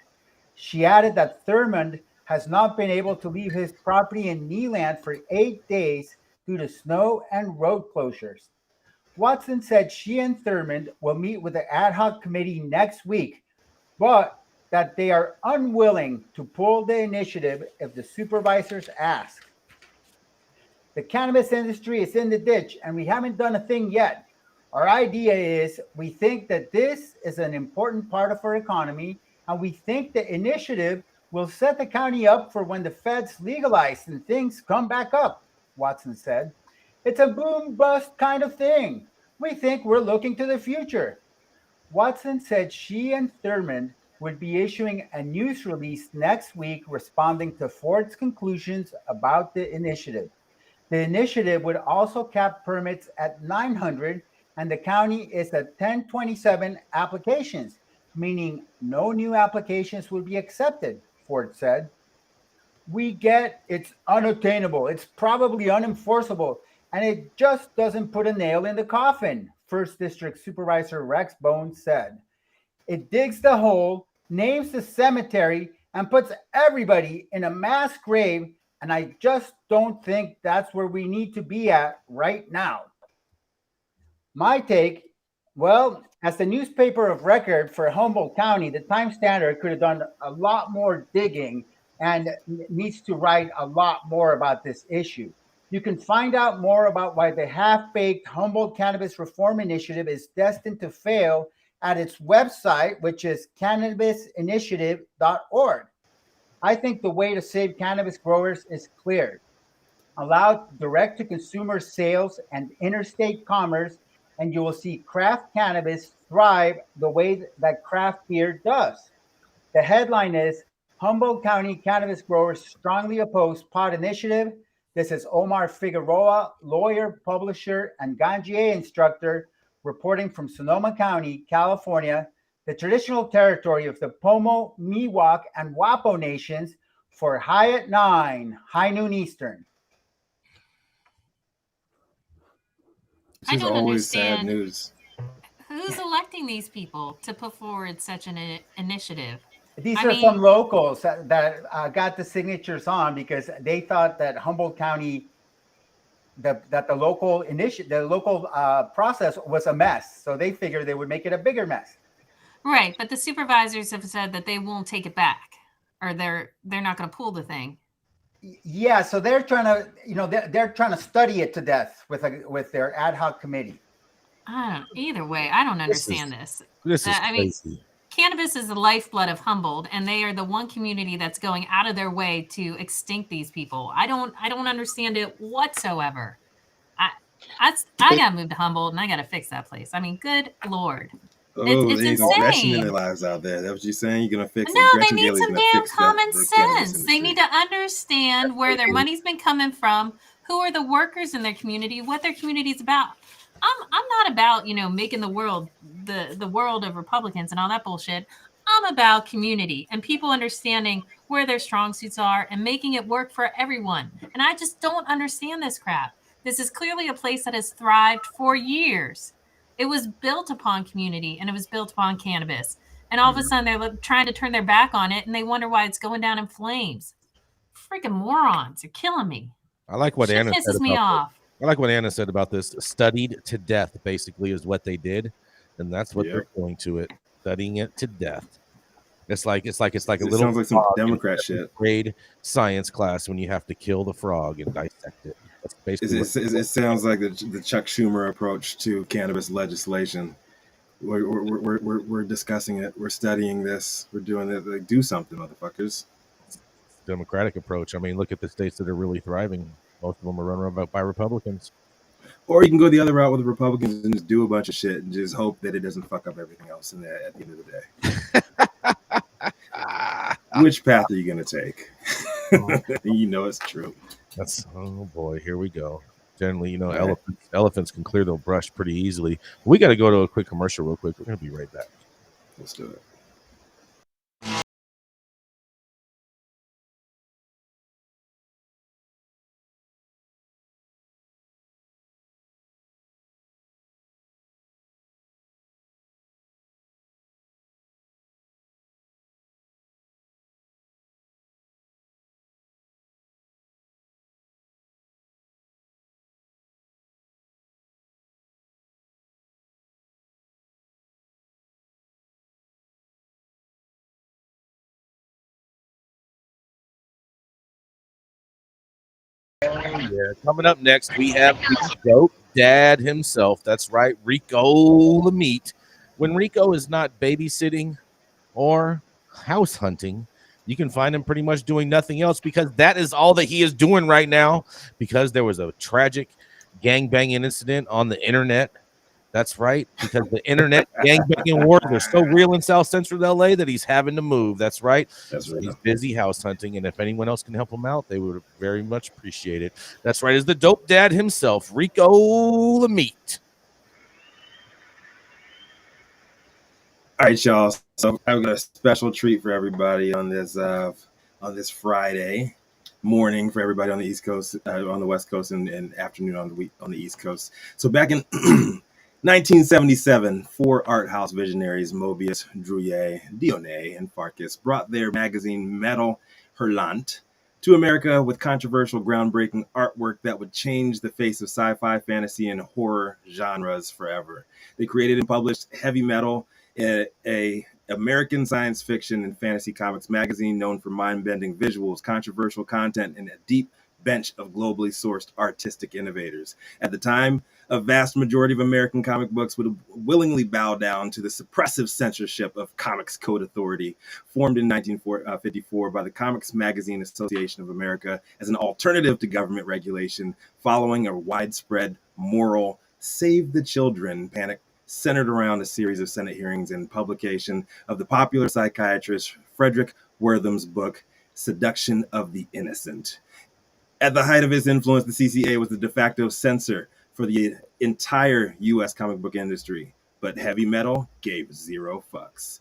She added that Thurmond has not been able to leave his property in Kneeland for 8 days due to snow and road closures. Watson said she and Thurmond will meet with the ad hoc committee next week, but that they are unwilling to pull the initiative if the supervisors ask. The cannabis industry is in the ditch and we haven't done a thing yet. Our idea is we think that this is an important part of our economy, and we think the initiative will set the county up for when the feds legalize and things come back up, Watson said. It's a boom bust kind of thing. We think we're looking to the future. Watson said she and Thurmond would be issuing a news release next week responding to Ford's conclusions about the initiative. The initiative would also cap permits at 900, and the county is at 1027 applications, meaning no new applications will be accepted, Ford said. We get it's unattainable, it's probably unenforceable, and it just doesn't put a nail in the coffin, First District Supervisor Rex Bones said. It digs the hole, names the cemetery, and puts everybody in a mass grave, and I just don't think that's where we need to be at right now. My take, well, as the newspaper of record for Humboldt County, the Time Standard could have done a lot more digging and needs to write a lot more about this issue. You can find out more about why the half-baked Humboldt Cannabis Reform Initiative is destined to fail at its website, which is cannabisinitiative.org. I think the way to save cannabis growers is clear. Allow direct-to-consumer sales and interstate commerce, and you will see craft cannabis thrive the way that craft beer does. The headline is, Humboldt County cannabis growers strongly oppose pot initiative. This is Omar Figueroa, lawyer, publisher, and Ganjier instructor, reporting from Sonoma County, California, the traditional territory of the Pomo, Miwok, and Wapo nations, for High at 9, high noon Eastern. This is always sad news. Who's electing these people to put forward such an initiative? These are some locals that got the signatures on because they thought that Humboldt County, that the local process was a mess. So they figured they would make it a bigger mess. Right, but the supervisors have said that they won't take it back, or they're not going to pull the thing. Yeah, so they're trying to, they're trying to study it to death with their ad hoc committee. Either way, I don't understand this. This is crazy. Cannabis is the lifeblood of Humboldt, and they are the one community that's going out of their way to extinct these people. I don't understand it whatsoever. I got to move to Humboldt, and I got to fix that place. I mean, good Lord. Oh, they need some Gretchen in insane. their lives out there. That's what you're saying? You're gonna fix it? No, they Gretchen need Gailey's some gonna damn fix common the cannabis sense. They industry. need to understand where their money's been coming from, who are the workers in their community, what their community's about. I'm not about, making the world the world of Republicans and all that bullshit. I'm about community and people understanding where their strong suits are and making it work for everyone. And I just don't understand this crap. This is clearly a place that has thrived for years. It was built upon community and it was built upon cannabis. And all of a sudden they're trying to turn their back on it and they wonder why it's going down in flames. Freaking morons. They're killing me. I like what Shit Anna said pisses me about off. I like what Anna said about this. Studied to death, basically, is what they did, and that's what they're doing to it. Studying it to death. It's like a little. Sounds like some Democrat shit. Grade science class when you have to kill the frog and dissect it. That's basically. It sounds like the Chuck Schumer approach to cannabis legislation. We're discussing it. We're studying this. We're doing it. Like, do something, motherfuckers. Democratic approach. I mean, look at the states that are really thriving. Most of them are run by Republicans. Or you can go the other route with the Republicans and just do a bunch of shit and just hope that it doesn't fuck up everything else at the end of the day. Which path are you going to take? You know it's true. Oh boy, here we go. Generally, elephants can clear their brush pretty easily. We got to go to a quick commercial real quick. We're going to be right back. Let's do it. Yeah, coming up next, we have the dope dad himself. That's right, Rico Lamitte. When Rico is not babysitting or house hunting, you can find him pretty much doing nothing else because that is all that he is doing right now because there was a tragic gangbanging incident on the internet. That's right, because the internet gangbanging wars are so real in South Central LA that he's having to move. That's right. He's busy house hunting, and if anyone else can help him out, they would very much appreciate it. That's right, is the dope dad himself, Rico Lamitte. All right, y'all. So I've got a special treat for everybody on this Friday morning for everybody on the East Coast, on the West Coast, and afternoon on the East Coast. So back in 1977, four art house visionaries, Mobius, Drouillet, Dionne, and Farkas, brought their magazine Metal Hurlant to America with controversial, groundbreaking artwork that would change the face of sci-fi, fantasy, and horror genres forever. They created and published Heavy Metal, a American science fiction and fantasy comics magazine known for mind-bending visuals, controversial content, and a deep bench of globally sourced artistic innovators. At the time, a vast majority of American comic books would willingly bow down to the suppressive censorship of Comics Code Authority, formed in 1954 by the Comics Magazine Association of America as an alternative to government regulation, following a widespread moral save the children panic centered around a series of Senate hearings and publication of the popular psychiatrist Frederick Wertham's book, Seduction of the Innocent. At the height of his influence, the CCA was the de facto censor for the entire U.S. comic book industry, but Heavy Metal gave zero fucks.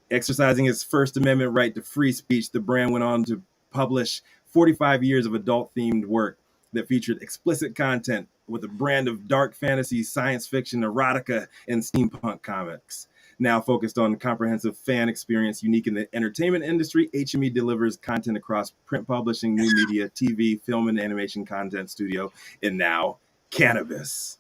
Exercising its First Amendment right to free speech, the brand went on to publish 45 years of adult-themed work that featured explicit content with a brand of dark fantasy, science fiction, erotica, and steampunk comics. Now focused on comprehensive fan experience unique in the entertainment industry, HME delivers content across print publishing, new media, TV, film, and animation content studio, and now Cannabis.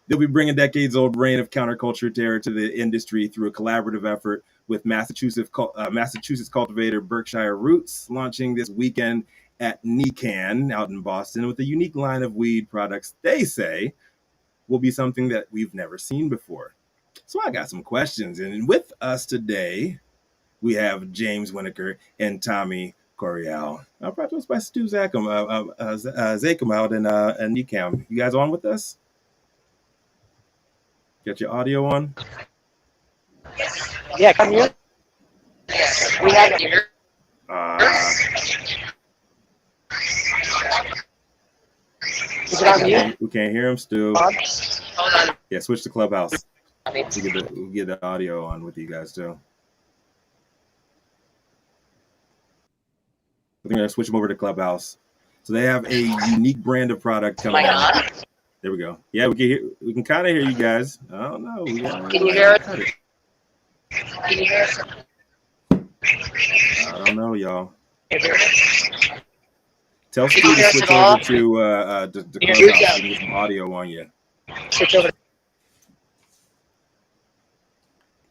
They'll be bringing decades-old reign of counterculture terror to the industry through a collaborative effort with Massachusetts cultivator Berkshire Roots, launching this weekend at NECAN out in Boston with a unique line of weed products they say will be something that we've never seen before. So I got some questions, and with us today, we have James Winokur and Tommy Coriel. Brought to us by Stu Zakum out in NECAM. You guys on with us? Got your audio on? Yeah, come here. We have here. Is it on mute? We can't hear him still. Hold on. Yeah, switch to Clubhouse. We'll get the audio on with you guys too. We're gonna switch them over to Clubhouse. So they have a unique brand of product coming out. There we go. Yeah, we can kind of hear you guys. I don't know. Can you hear us? Can you hear us? I don't know, y'all. Tell Steve to switch over to Clubhouse and get some audio on you. Switch over.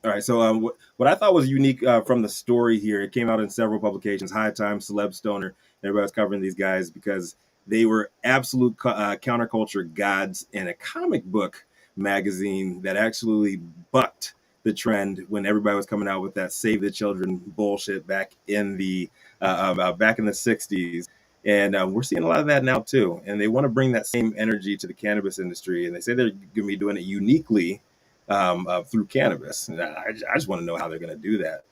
All right. So what I thought was unique from the story here, it came out in several publications, High Times, Celebs, Stoner. Everybody was covering these guys because they were absolute counterculture gods in a comic book magazine that actually bucked the trend when everybody was coming out with that Save the Children bullshit back in the 60s. And we're seeing a lot of that now too. And they want to bring that same energy to the cannabis industry. And they say they're going to be doing it uniquely through cannabis. And I just want to know how they're going to do that.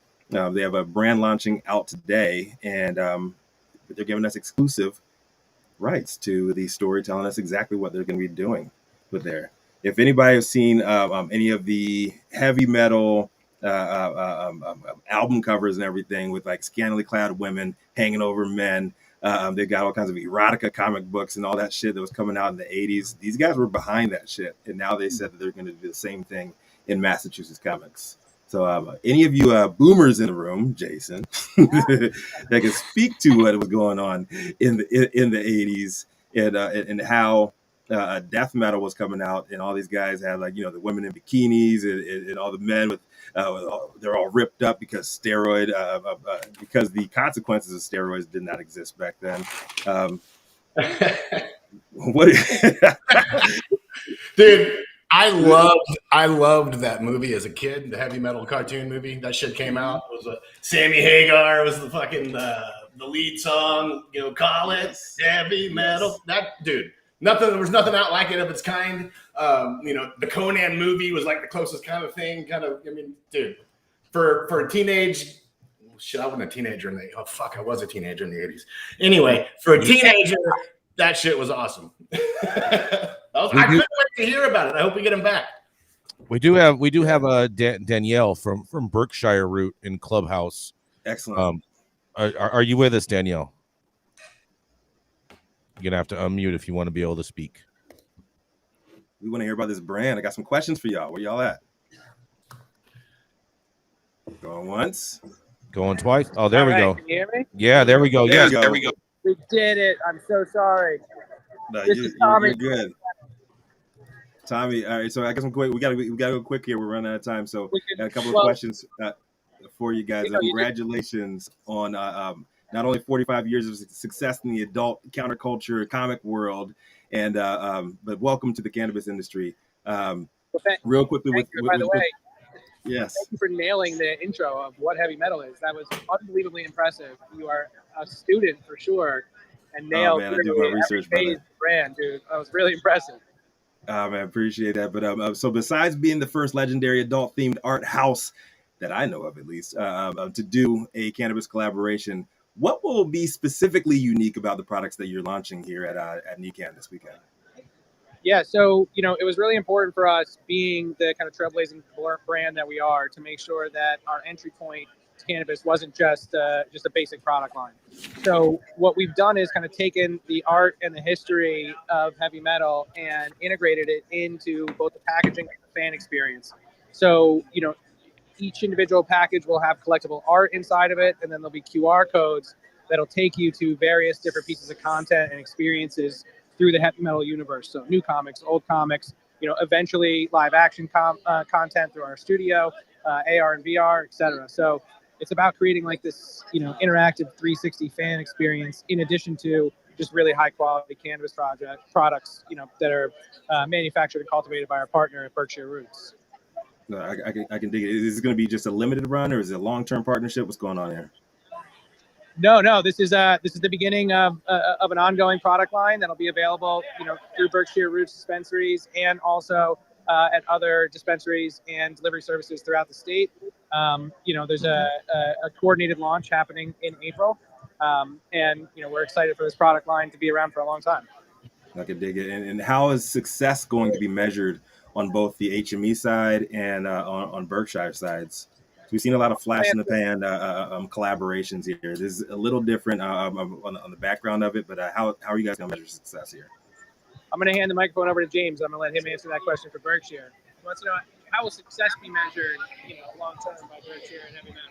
They have a brand launching out today, and they're giving us exclusive rights to the story, telling us exactly what they're going to be doing with there. If anybody has seen any of the heavy metal album covers and everything with like scantily clad women hanging over men, they got all kinds of erotica comic books and all that shit that was coming out in the 80s. These guys were behind that shit. And now they said that they're going to do the same thing in Massachusetts comics. So any of you boomers in the room, Jason, that can speak to what was going on in the 80s and how death metal was coming out, and all these guys had like, the women in bikinis and all the men with they're all ripped up because because the consequences of steroids did not exist back then. What, dude? I loved that movie as a kid. The heavy metal cartoon movie that shit came out. It was Sammy Hagar was the fucking the lead song. Call it heavy metal. That dude. There was nothing out like it of its kind. The Conan movie was like the closest kind of thing. Dude, for a teenage, shit, I wasn't a teenager I was a teenager in the 80s. Anyway, for a teenager, that shit was awesome. I couldn't wait to hear about it. I hope we get him back. We do have Danielle from Berkshire Root in Clubhouse. Excellent. Are you with us, Danielle? You're gonna have to unmute if you want to be able to speak. We want to hear about this brand. I got some questions for y'all. Where y'all at? Going once. Going twice. Oh, there we go. Can you hear me? Yeah, there we go. Yes, there we go. We did it. I'm so sorry. No, you're good. Tommy, all right. So I guess we gotta go quick here. We're running out of time. So I got a couple of questions for you guys. Congratulations on not only 45 years of success in the adult counterculture comic world, and but welcome to the cannabis industry. Real quickly, by the way, yes, thank you for nailing the intro of what heavy metal is. That was unbelievably impressive. You are a student for sure, and nailed I do my research, brother. Brand, dude. That was really impressive. Man, appreciate that. But so besides being the first legendary adult themed art house that I know of, at least, to do a cannabis collaboration, what will be specifically unique about the products that you're launching here at NECAN this weekend? Yeah, so it was really important for us, being the kind of trailblazing brand that we are, to make sure that our entry point to cannabis wasn't just a basic product line. So what we've done is kind of taken the art and the history of heavy metal and integrated it into both the packaging and the fan experience. So each individual package will have collectible art inside of it, and then there'll be QR codes that'll take you to various different pieces of content and experiences through the heavy metal universe. So new comics, old comics, eventually live action content through our studio, AR and VR, etc. So it's about creating like this, interactive 360 fan experience, in addition to just really high quality cannabis products, that are manufactured and cultivated by our partner at Berkshire Roots. No, I can dig it. Is this going to be just a limited run, or is it a long-term partnership? What's going on here? No. This is the beginning of an ongoing product line that'll be available, through Berkshire Roots dispensaries, and also at other dispensaries and delivery services throughout the state. There's a coordinated launch happening in April. And we're excited for this product line to be around for a long time. I could dig it. And how is success going to be measured on both the HME side and on Berkshire sides? So we've seen a lot of flash in the pan collaborations here. This is a little different on the background of it, but how are you guys going to measure success here? I'm going to hand the microphone over to James. I'm going to let him answer that question for Berkshire. He wants to know, how will success be measured, long term by Berkshire and Heavy Metal?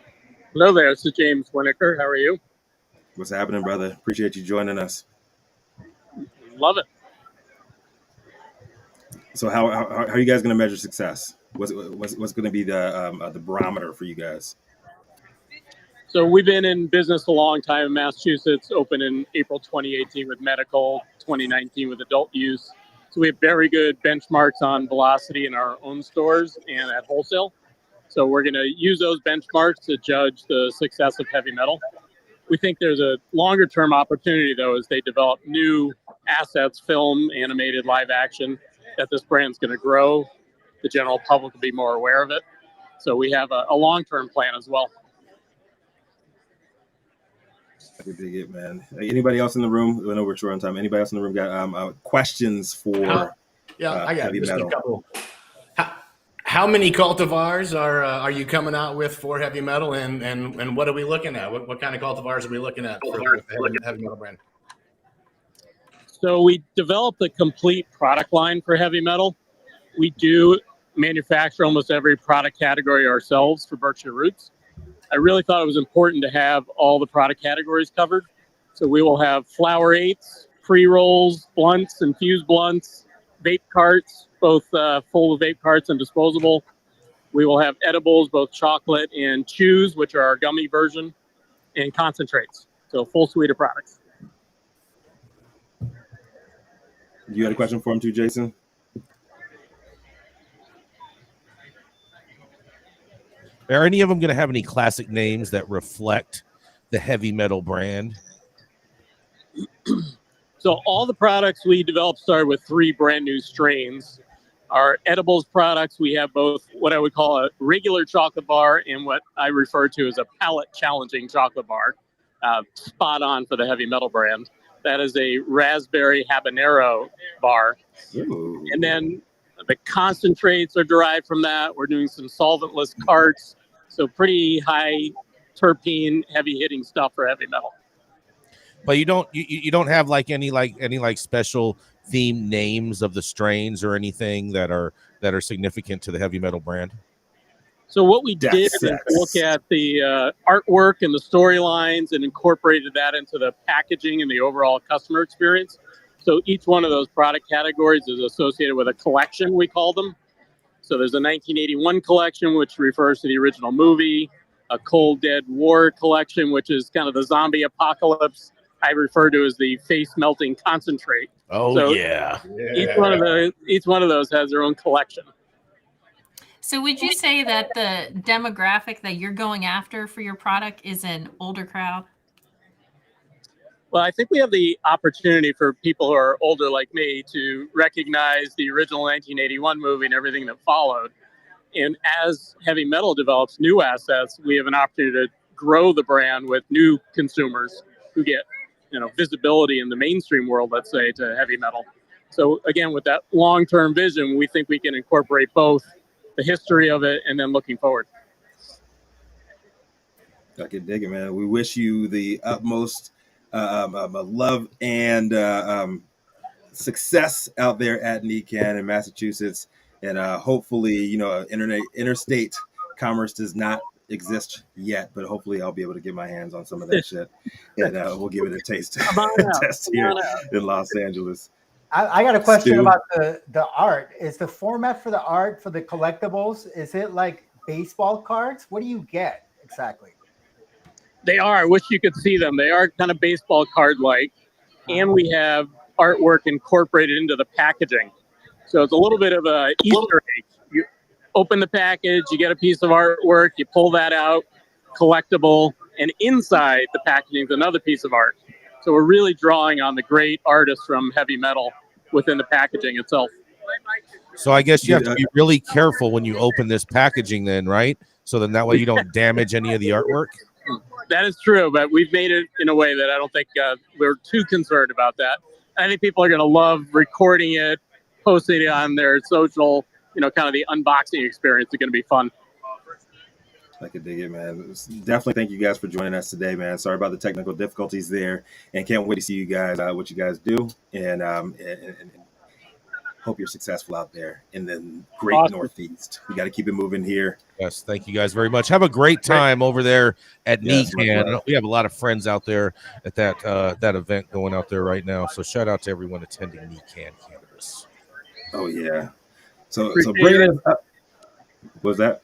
Hello there, this is James Winokur. How are you? What's happening, brother? Appreciate you joining us. Love it. So how are you guys going to measure success? What's going to be the barometer for you guys? So we've been in business a long time in Massachusetts, opened in April 2018 with medical, 2019 with adult use. So we have very good benchmarks on velocity in our own stores and at wholesale. So we're going to use those benchmarks to judge the success of Heavy Metal. We think there's a longer term opportunity, though, as they develop new assets, film, animated, live action, that this brand's going to grow. The general public will be more aware of it. So we have a long-term plan as well. I can dig it, man. Anybody else in the room? I know we're short on time. Anybody else in the room got questions for I got Heavy just Metal? a couple. How many cultivars are you coming out with for Heavy Metal, and what are we looking at? What kind of cultivars are we looking at for the Heavy Metal brand? So we developed a complete product line for Heavy Metal. We do manufacture almost every product category ourselves for Berkshire Roots. I really thought it was important to have all the product categories covered. So we will have flower eights, pre-rolls, blunts, infused blunts, vape carts, both full vape carts and disposable. We will have edibles, both chocolate and chews, which are our gummy version, and concentrates. So full suite of products. You had a question for him too, Jason? Are any of them going to have any classic names that reflect the Heavy Metal brand? So all the products we developed started with 3 brand new strains. Our edibles products, we have both what I would call a regular chocolate bar and what I refer to as a palate challenging chocolate bar. Spot on for the Heavy Metal brand. That is a raspberry habanero bar. Ooh. And then the concentrates are derived from that. We're doing some solventless carts. So pretty high terpene, heavy hitting stuff for Heavy Metal. But you don't have any special theme names of the strains or anything that are significant to the Heavy Metal brand? So what we did is look at the artwork and the storylines and incorporated that into the packaging and the overall customer experience. So each one of those product categories is associated with a collection, we call them. So there's a 1981 collection, which refers to the original movie, a Cold Dead War collection, which is kind of the zombie apocalypse I refer to as the face melting concentrate. Oh, so yeah. Each one of those has their own collection. So would you say that the demographic that you're going after for your product is an older crowd? Well, I think we have the opportunity for people who are older like me to recognize the original 1981 movie and everything that followed. And as Heavy Metal develops new assets, we have an opportunity to grow the brand with new consumers who get, visibility in the mainstream world, let's say, to Heavy Metal. So again, with that long-term vision, we think we can incorporate both the history of it and then looking forward. I can dig it, man. We wish you the utmost love and success out there at NECANN in Massachusetts, and hopefully, interstate commerce does not exist yet, but hopefully I'll be able to get my hands on some of that shit, and we'll give it a taste test here in Los Angeles. I got a question about the art. Is the format for the art for the collectibles, is it like baseball cards? What do you get exactly? They are. I wish you could see them. They are kind of baseball card-like, and we have artwork incorporated into the packaging. So it's a little bit of a Easter egg. You open the package, you get a piece of artwork, you pull that out, collectible, and inside the packaging is another piece of art. So we're really drawing on the great artists from Heavy Metal within the packaging itself. So I guess you have to be really careful when you open this packaging then, right? So then that way you don't damage any of the artwork. That is true, but we've made it in a way that I don't think we're too concerned about that. I think people are going to love recording it, posting it on their social, kind of the unboxing experience is going to be fun. I could dig it, man. Definitely thank you guys for joining us today, man. Sorry about the technical difficulties there, and can't wait to see you guys, what you guys do, and hope you're successful out there in the great Northeast. We got to keep it moving here. Yes, thank you guys very much. Have a great time over there at NECAN. We have a lot of friends out there at that event going out there right now. So shout out to everyone attending NECAN Cannabis. Oh yeah. So bring it up. What was that?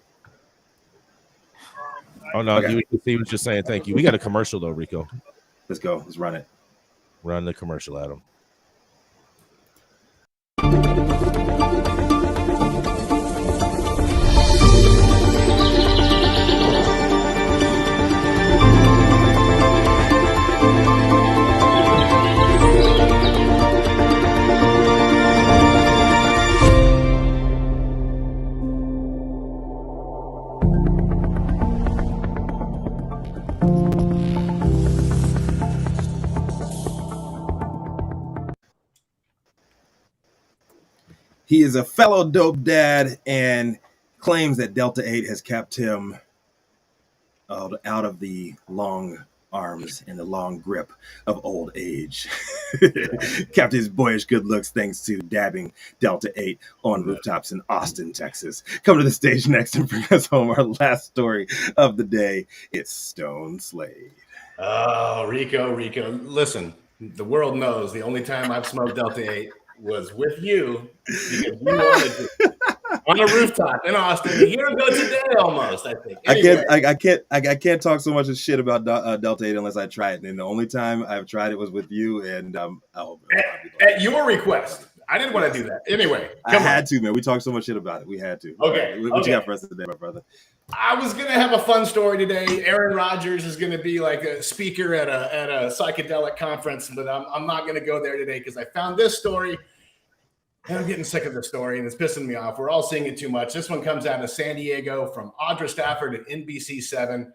Oh no, okay. He was just saying thank you. We got a commercial though, Rico. Let's go. Let's run it. Run the commercial, Adam. He is a fellow dope dad and claims that Delta 8 has kept him out of the long arms and the long grip of old age. Kept his boyish good looks thanks to dabbing Delta 8 on rooftops in Austin, Texas. Come to the stage next and bring us home our last story of the day. It's Stone Slade. Oh, Rico. Listen, the world knows the only time I've smoked Delta 8 was with you because you wanted to. On a rooftop in Austin, a year ago today, almost. I think. Anyway. I can't talk so much of shit about Delta 8 unless I try it. And the only time I've tried it was with you, and at your request. I didn't want to do that. Anyway, I had to, man. We talked so much shit about it. We had to. Okay. What you got for us today, my brother? I was gonna have a fun story today. Aaron Rodgers is gonna be like a speaker at a psychedelic conference, but I'm not gonna go there today because I found this story. And I'm getting sick of the story, and it's pissing me off. We're all seeing it too much. This one comes out of San Diego from Audra Stafford at NBC7.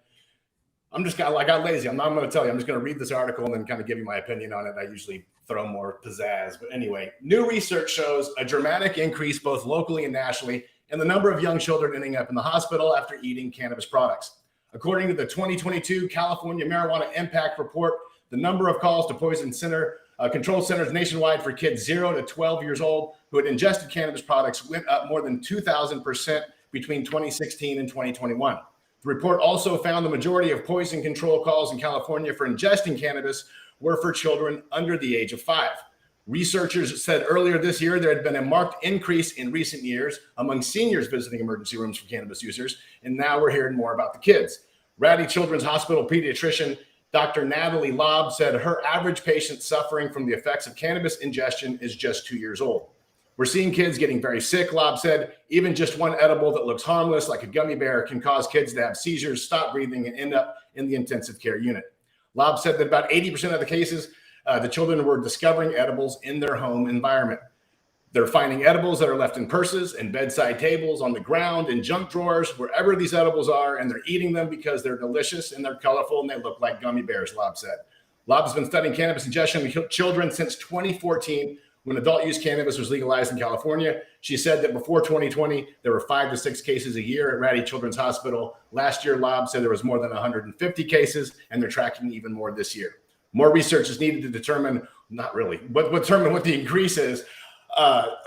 I got lazy. I'm not going to tell you. I'm just going to read this article and then kind of give you my opinion on it. I usually throw more pizzazz. But anyway, new research shows a dramatic increase both locally and nationally in the number of young children ending up in the hospital after eating cannabis products. According to the 2022 California Marijuana Impact Report, the number of calls to poison control centers nationwide for kids 0 to 12 years old who had ingested cannabis products went up more than 2,000% between 2016 and 2021. The report also found the majority of poison control calls in California for ingesting cannabis were for children under the age of 5. Researchers said earlier this year there had been a marked increase in recent years among seniors visiting emergency rooms for cannabis users, and now we're hearing more about the kids. Rady Children's Hospital pediatrician Dr. Natalie Lobb said her average patient suffering from the effects of cannabis ingestion is just 2 years old. We're seeing kids getting very sick, Lobb said. Even just one edible that looks harmless, like a gummy bear, can cause kids to have seizures, stop breathing, and end up in the intensive care unit. Lobb said that about 80% of the cases, the children were discovering edibles in their home environment. They're finding edibles that are left in purses and bedside tables, on the ground, in junk drawers, wherever these edibles are, and they're eating them because they're delicious and they're colorful and they look like gummy bears, Lobb said. Lobb has been studying cannabis ingestion in children since 2014, when adult use cannabis was legalized in California. She said that before 2020, there were 5 to 6 cases a year at Rady Children's Hospital. Last year, Lobb said there was more than 150 cases, and they're tracking even more this year. More research is needed to determine, determine what the increase is.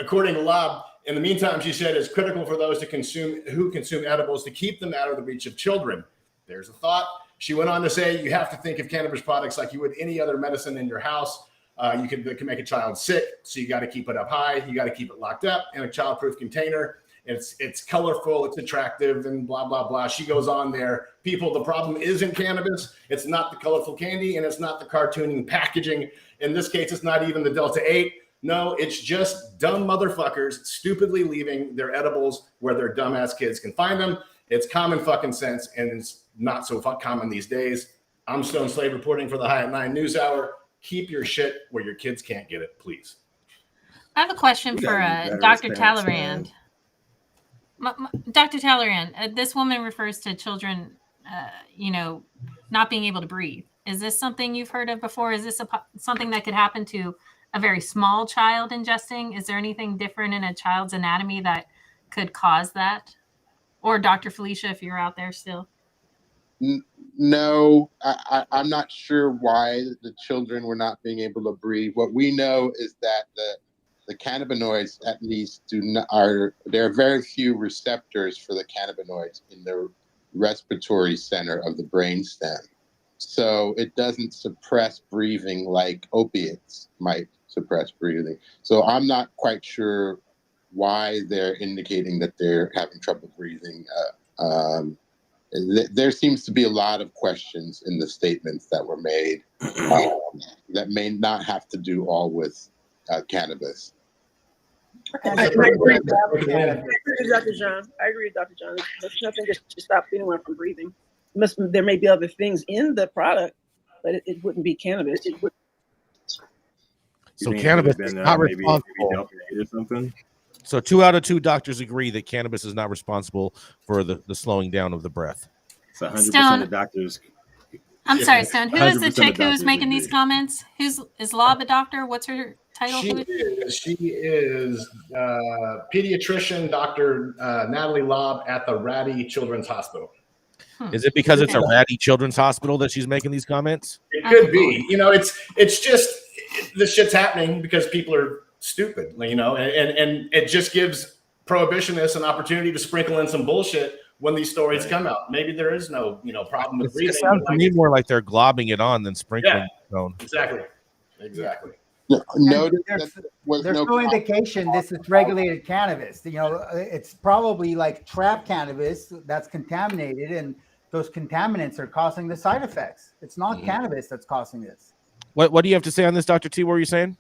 According to Lobb, in the meantime, she said, it's critical for those who consume edibles to keep them out of the reach of children. There's a thought. She went on to say, you have to think of cannabis products like you would any other medicine in your house. It can make a child sick, so you got to keep it up high. You got to keep it locked up in a childproof container. It's colorful, it's attractive, and blah, blah, blah. She goes on there. People, the problem isn't cannabis. It's not the colorful candy, and it's not the cartooning packaging. In this case, it's not even the Delta 8. No, it's just dumb motherfuckers stupidly leaving their edibles where their dumbass kids can find them. It's common fucking sense, and it's not so common these days. I'm Stone Slade reporting for the High at 9 News Hour. Keep your shit where your kids can't get it, please. I have a question for Dr. Talleyrand. Dr. Talleyrand, this woman refers to children, not being able to breathe. Is this something you've heard of before? Is this something that could happen to a very small child ingesting? Is there anything different in a child's anatomy that could cause that? Or Dr. Felicia, if you're out there still. No, I'm not sure why the children were not being able to breathe. What we know is that the cannabinoids, at least, there are very few receptors for the cannabinoids in the respiratory center of the brainstem. So it doesn't suppress breathing like opiates might suppress breathing. So I'm not quite sure why they're indicating that they're having trouble breathing. There seems to be a lot of questions in the statements that were made that may not have to do all with cannabis. I agree with Dr. John. There's nothing to stop anyone from breathing. There may be other things in the product, but it wouldn't be cannabis. So cannabis is not responsible. Or something? So 2 out of 2 doctors agree that cannabis is not responsible for the slowing down of the breath. So 100% of doctors. I'm sorry, Stone. Who is the chick who is making these comments? Is Lob a doctor? What's her title? She is pediatrician, Dr. Natalie Lob at the Ratty Children's Hospital. Is it because it's a ratty children's hospital that she's making these comments? It could be. It's just this shit's happening because people are stupid, and it just gives prohibitionists an opportunity to sprinkle in some bullshit when these stories come out. Maybe there is no, problem with breathing. It sounds to me more like they're globbing it on than sprinkling it on. Exactly. There's no indication this is regulated cannabis. It's probably like trap cannabis that's contaminated, and those contaminants are causing the side effects. It's not cannabis that's causing this. What do you have to say on this, Dr. T? What were you saying?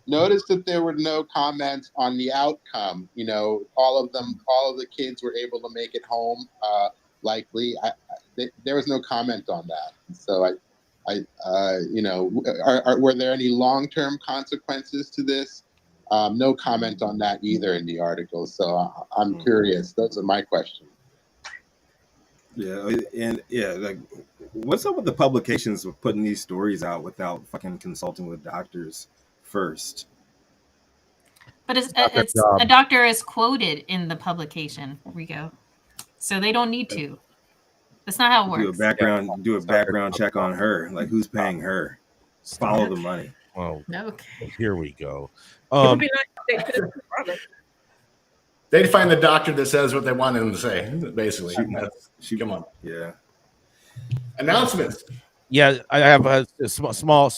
Notice that there were no comments on the outcome. All of the kids were able to make it home. Likely, there was no comment on that. So were there any long-term consequences to this? No comment on that either in the article. So I'm curious. Those are my questions. Yeah, and like, what's up with the publications of putting these stories out without fucking consulting with doctors first? But it's a doctor is quoted in the publication, Rico, so they don't need to. That's not how it works. Do a background check on her, like who's paying her. Follow the money. Oh, okay. Here we go. They find the doctor that says what they want him to say, basically. Come on. Yeah. Announcements. Yeah, I have a small,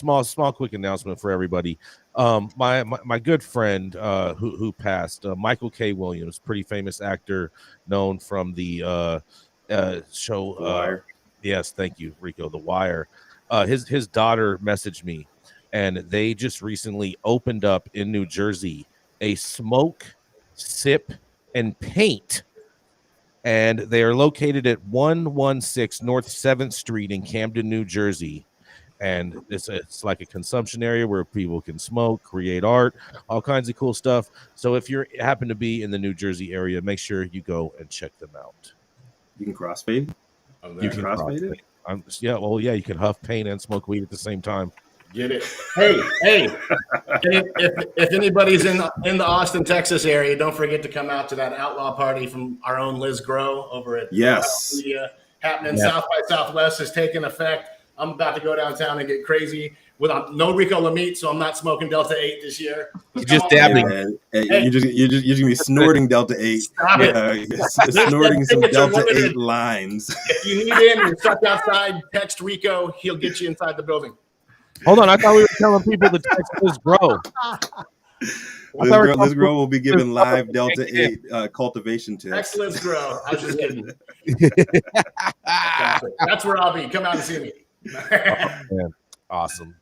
quick announcement for everybody. My good friend who passed, Michael K. Williams, pretty famous actor, known from the show. The Wire. Yes, thank you, Rico. The Wire. His daughter messaged me, and they just recently opened up in New Jersey a smoke, sip, and paint. And they are located at 116 North 7th Street in Camden, New Jersey. And it's like a consumption area where people can smoke, create art, all kinds of cool stuff. So if you happen to be in the New Jersey area, make sure you go and check them out. You can crossfade? You can crossfade it? You can huff, paint, and smoke weed at the same time. Get it? Hey! If anybody's in the Austin, Texas area, don't forget to come out to that outlaw party from our own Liz Grow over at Media happening. Yes. South by Southwest is taking effect. I'm about to go downtown and get crazy with no Rico Lamitte, so I'm not smoking Delta 8 this year. You're just dabbing. You're just gonna be snorting Delta 8. Stop it. Snorting some Delta 8 lines. If you need in, you're stuck outside, text Rico. He'll get you inside the building. Hold on, I thought we were telling people to text Liz Grow. Liz Grow will be giving live Delta 8 cultivation tips. Text Liz Grow. I was just kidding. That's where I'll be. Come out and see me. Oh, man. Awesome.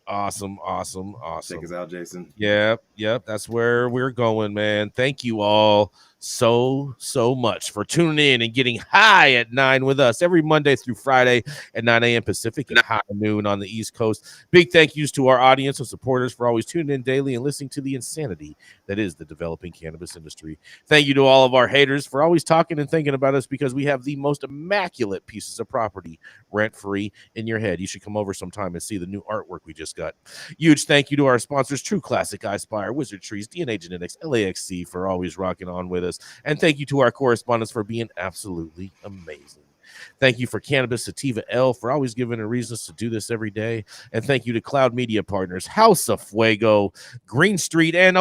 Check us out, Jason. Yep. Yep, that's where we're going, man. Thank you all so much for tuning in and getting high at 9 with us every Monday through Friday at 9 a.m. Pacific and high noon on the East Coast. Big thank yous to our audience and supporters for always tuning in daily and listening to the insanity that is the developing cannabis industry. Thank you to all of our haters for always talking and thinking about us, because we have the most immaculate pieces of property rent-free in your head. You should come over sometime and see the new artwork we just got. Huge thank you to our sponsors, True Classic, iSpire, Wizard Trees, DNA Genetics, LAXC, for always rocking on with us. And thank you to our correspondents for being absolutely amazing. Thank you for Cannabis Sativa L for always giving us reasons to do this every day. And thank you to Cloud Media Partners, House of Fuego, Green Street, and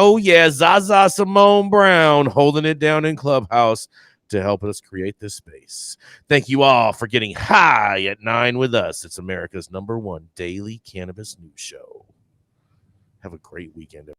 Zaza Simone Brown holding it down in Clubhouse to help us create this space. Thank you all for getting high at 9 with us. It's America's #1 daily cannabis news show. Have a great weekend, everyone.